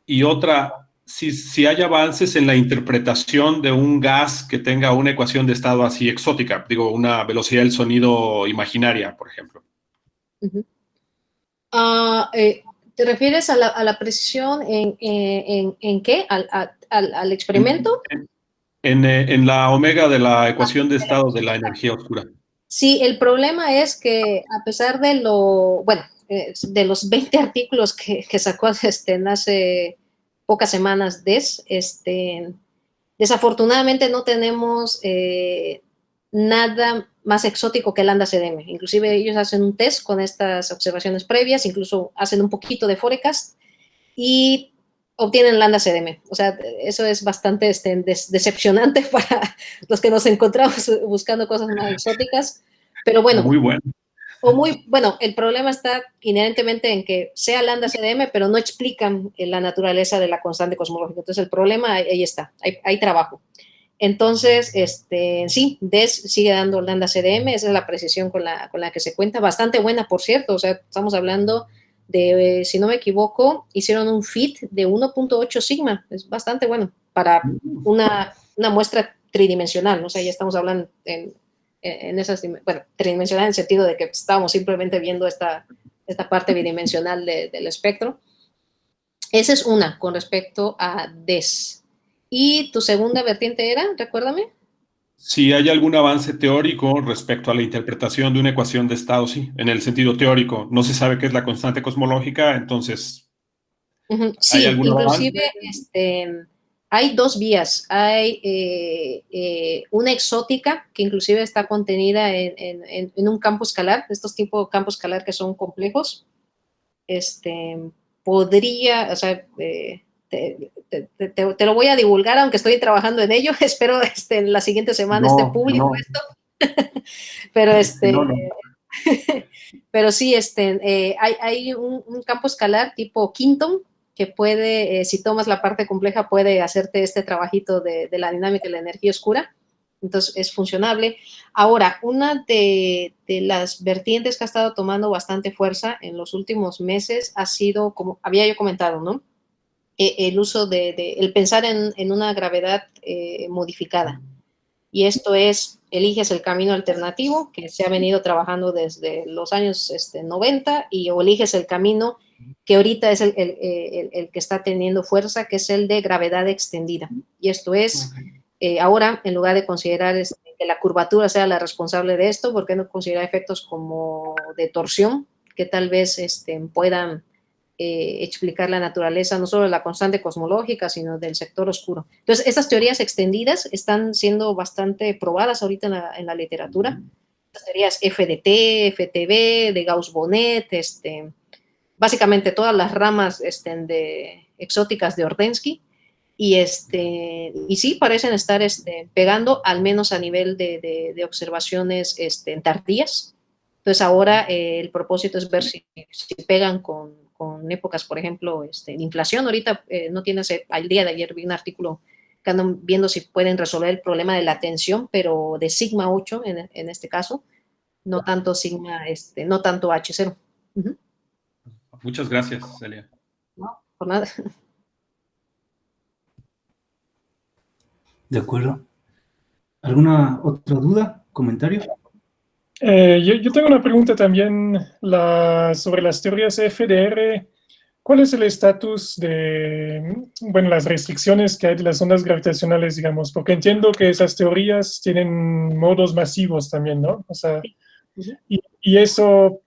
Y otra, si hay avances en la interpretación de un gas que tenga una ecuación de estado así exótica, digo, una velocidad del sonido imaginaria, por ejemplo. Uh-huh. ¿Te refieres a la precisión en qué? ¿Al experimento? En la omega de la ecuación de estados de la energía oscura. Sí, el problema es que a pesar de de los 20 artículos que sacó hace pocas semanas desafortunadamente no tenemos nada más exótico que el lambda CDM. Inclusive ellos hacen un test con estas observaciones previas, incluso hacen un poquito de forecast y obtienen lambda CDM. O sea, eso es bastante decepcionante para los que nos encontramos buscando cosas más exóticas. Pero bueno. Muy bueno. El problema está inherentemente en que sea lambda CDM, pero no explican la naturaleza de la constante cosmológica. Entonces, el problema ahí está, hay trabajo. Entonces, sí, DES sigue dando lambda CDM, esa es la precisión con la que se cuenta, bastante buena, por cierto, o sea, estamos hablando de, si no me equivoco, hicieron un fit de 1.8 sigma, es bastante bueno para una muestra tridimensional, ¿no? O sea, ya estamos hablando en esas, bueno, tridimensional en el sentido de que estábamos simplemente viendo esta parte bidimensional del espectro. Esa es una con respecto a DES. ¿Y tu segunda vertiente era? Recuérdame. Si hay algún avance teórico respecto a la interpretación de una ecuación de estado, sí, en el sentido teórico. No se sabe qué es la constante cosmológica, entonces... Sí, inclusive hay dos vías. Hay una exótica que inclusive está contenida en un campo escalar, estos tipos de campos escalar que son complejos. Podría, o sea, te lo voy a divulgar, aunque estoy trabajando en ello. Espero en la siguiente semana esté público esto. Pero pero sí, hay un campo escalar tipo Quinton que puede, si tomas la parte compleja, puede hacerte este trabajito de la dinámica de la energía oscura. Entonces, es funcionable. Ahora, una de las vertientes que ha estado tomando bastante fuerza en los últimos meses ha sido, como había yo comentado, ¿no? El uso el pensar en una gravedad modificada. y esto es, eliges el camino alternativo, que se ha venido trabajando desde los años 90, o eliges el camino que ahorita es el que está teniendo fuerza, que es el de gravedad extendida. Y esto es, ahora, en lugar de considerar que la curvatura sea la responsable de esto, ¿por qué no considerar efectos como de torsión, que tal vez puedan explicar la naturaleza no solo de la constante cosmológica, sino del sector oscuro? Entonces, estas teorías extendidas están siendo bastante probadas ahorita en la literatura. Estas teorías FDT, FTB, de Gauss-Bonnet, básicamente todas las ramas exóticas de Ordenski, y sí parecen estar pegando, al menos a nivel de observaciones tardías. Entonces ahora el propósito es ver si pegan con épocas, por ejemplo, de inflación. Ahorita no tiene, al día de ayer vi un artículo que andan viendo si pueden resolver el problema de la tensión, pero de sigma 8 en este caso, no tanto sigma, no tanto H0. Muchas gracias, Celia. No, por nada. De acuerdo. ¿Alguna otra duda, comentario? Yo tengo una pregunta también sobre las teorías FDR. ¿Cuál es el estatus de, bueno, las restricciones que hay de las ondas gravitacionales, digamos? Porque entiendo que esas teorías tienen modos masivos también, ¿no? O sea, y eso,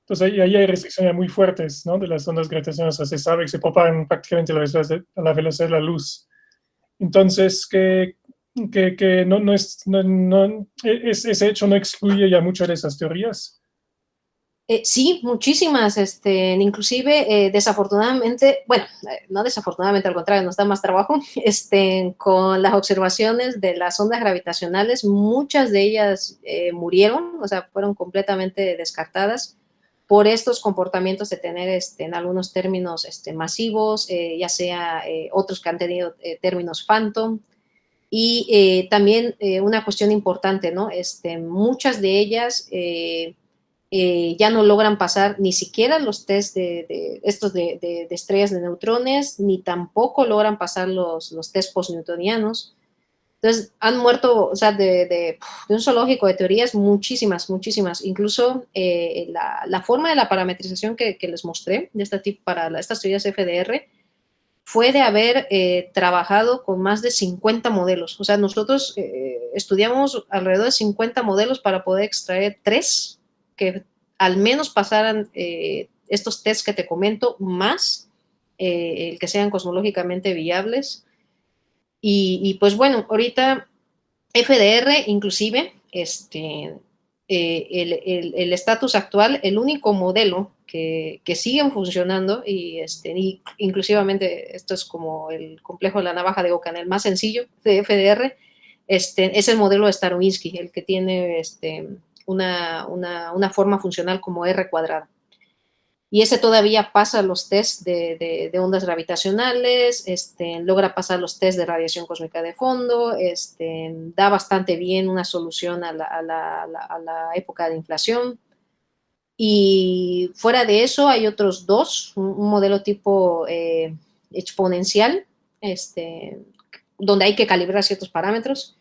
entonces ahí hay restricciones muy fuertes, ¿no? De las ondas gravitacionales. O sea, se sabe que se propagan prácticamente a la velocidad de la luz. Entonces, que ese hecho no excluye ya mucho de esas teorías. Sí, muchísimas, inclusive desafortunadamente, bueno, no desafortunadamente, al contrario, nos da más trabajo, con las observaciones de las ondas gravitacionales, muchas de ellas murieron, o sea, fueron completamente descartadas por estos comportamientos de tener, en algunos términos masivos, ya sea otros que han tenido términos phantom, y también una cuestión importante, ¿no? Muchas de ellas ya no logran pasar ni siquiera los test de estrellas de neutrones, ni tampoco logran pasar los test postnewtonianos. Entonces, han muerto, o sea, de un zoológico de teorías, muchísimas, muchísimas. Incluso la forma de la parametrización que les mostré de este tipo para estas teorías FDR fue de haber trabajado con más de 50 modelos. O sea, nosotros estudiamos alrededor de 50 modelos para poder extraer 3 que al menos pasaran estos tests que te comento, más el que sean cosmológicamente viables. Y pues bueno, ahorita FDR inclusive, el estatus actual, el único modelo que siguen funcionando, y inclusivamente esto es como el complejo de la navaja de Ockham, el más sencillo de FDR, es el modelo de Starowinsky, el que tiene una forma funcional como R cuadrada. Y ese todavía pasa los tests de ondas gravitacionales, logra pasar los tests de radiación cósmica de fondo, da bastante bien una solución a la época de inflación. Y fuera de eso hay otros dos, un modelo tipo exponencial, donde hay que calibrar ciertos parámetros,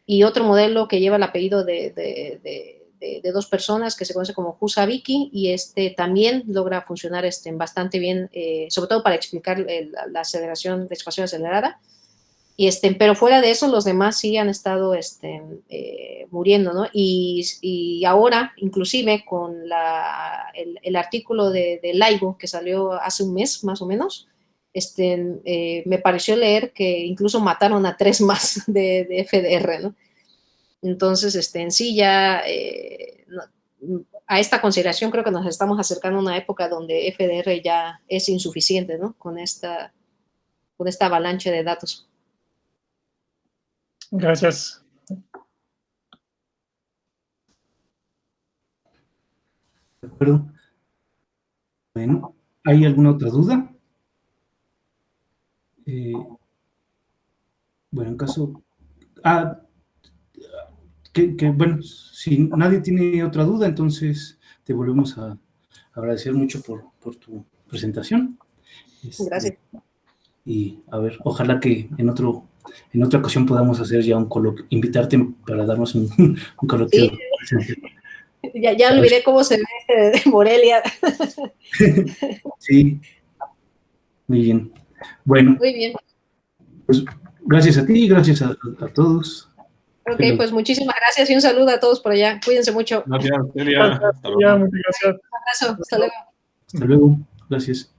y otro modelo que lleva el apellido de dos personas que se conoce como Husaviki, y también logra funcionar bastante bien, sobre todo para explicar la aceleración de expansión acelerada. Pero fuera de eso, los demás sí han estado muriendo, ¿no? Y ahora, inclusive, con el artículo de LIGO que salió hace un mes, más o menos, me pareció leer que incluso mataron a 3 más de FDR, ¿no? Entonces, en sí ya a esta consideración creo que nos estamos acercando a una época donde FDR ya es insuficiente, ¿no? Con esta avalancha de datos. Gracias. De acuerdo. Bueno, ¿hay alguna otra duda? Bueno, en caso... bueno, si nadie tiene otra duda, entonces te volvemos a agradecer mucho por tu presentación. Gracias. Y a ver, ojalá que en otro en otra ocasión podamos hacer ya un coloquio, invitarte para darnos un coloquio. Sí. Ya olvidé cómo se ve de Morelia. Sí, muy bien. Bueno, Muy bien. pues gracias a ti y gracias a todos. Ok, pues muchísimas gracias y un saludo a todos por allá. Cuídense mucho. Gracias, Celia. Muchas gracias. Un abrazo. Hasta luego. Hasta luego. Gracias.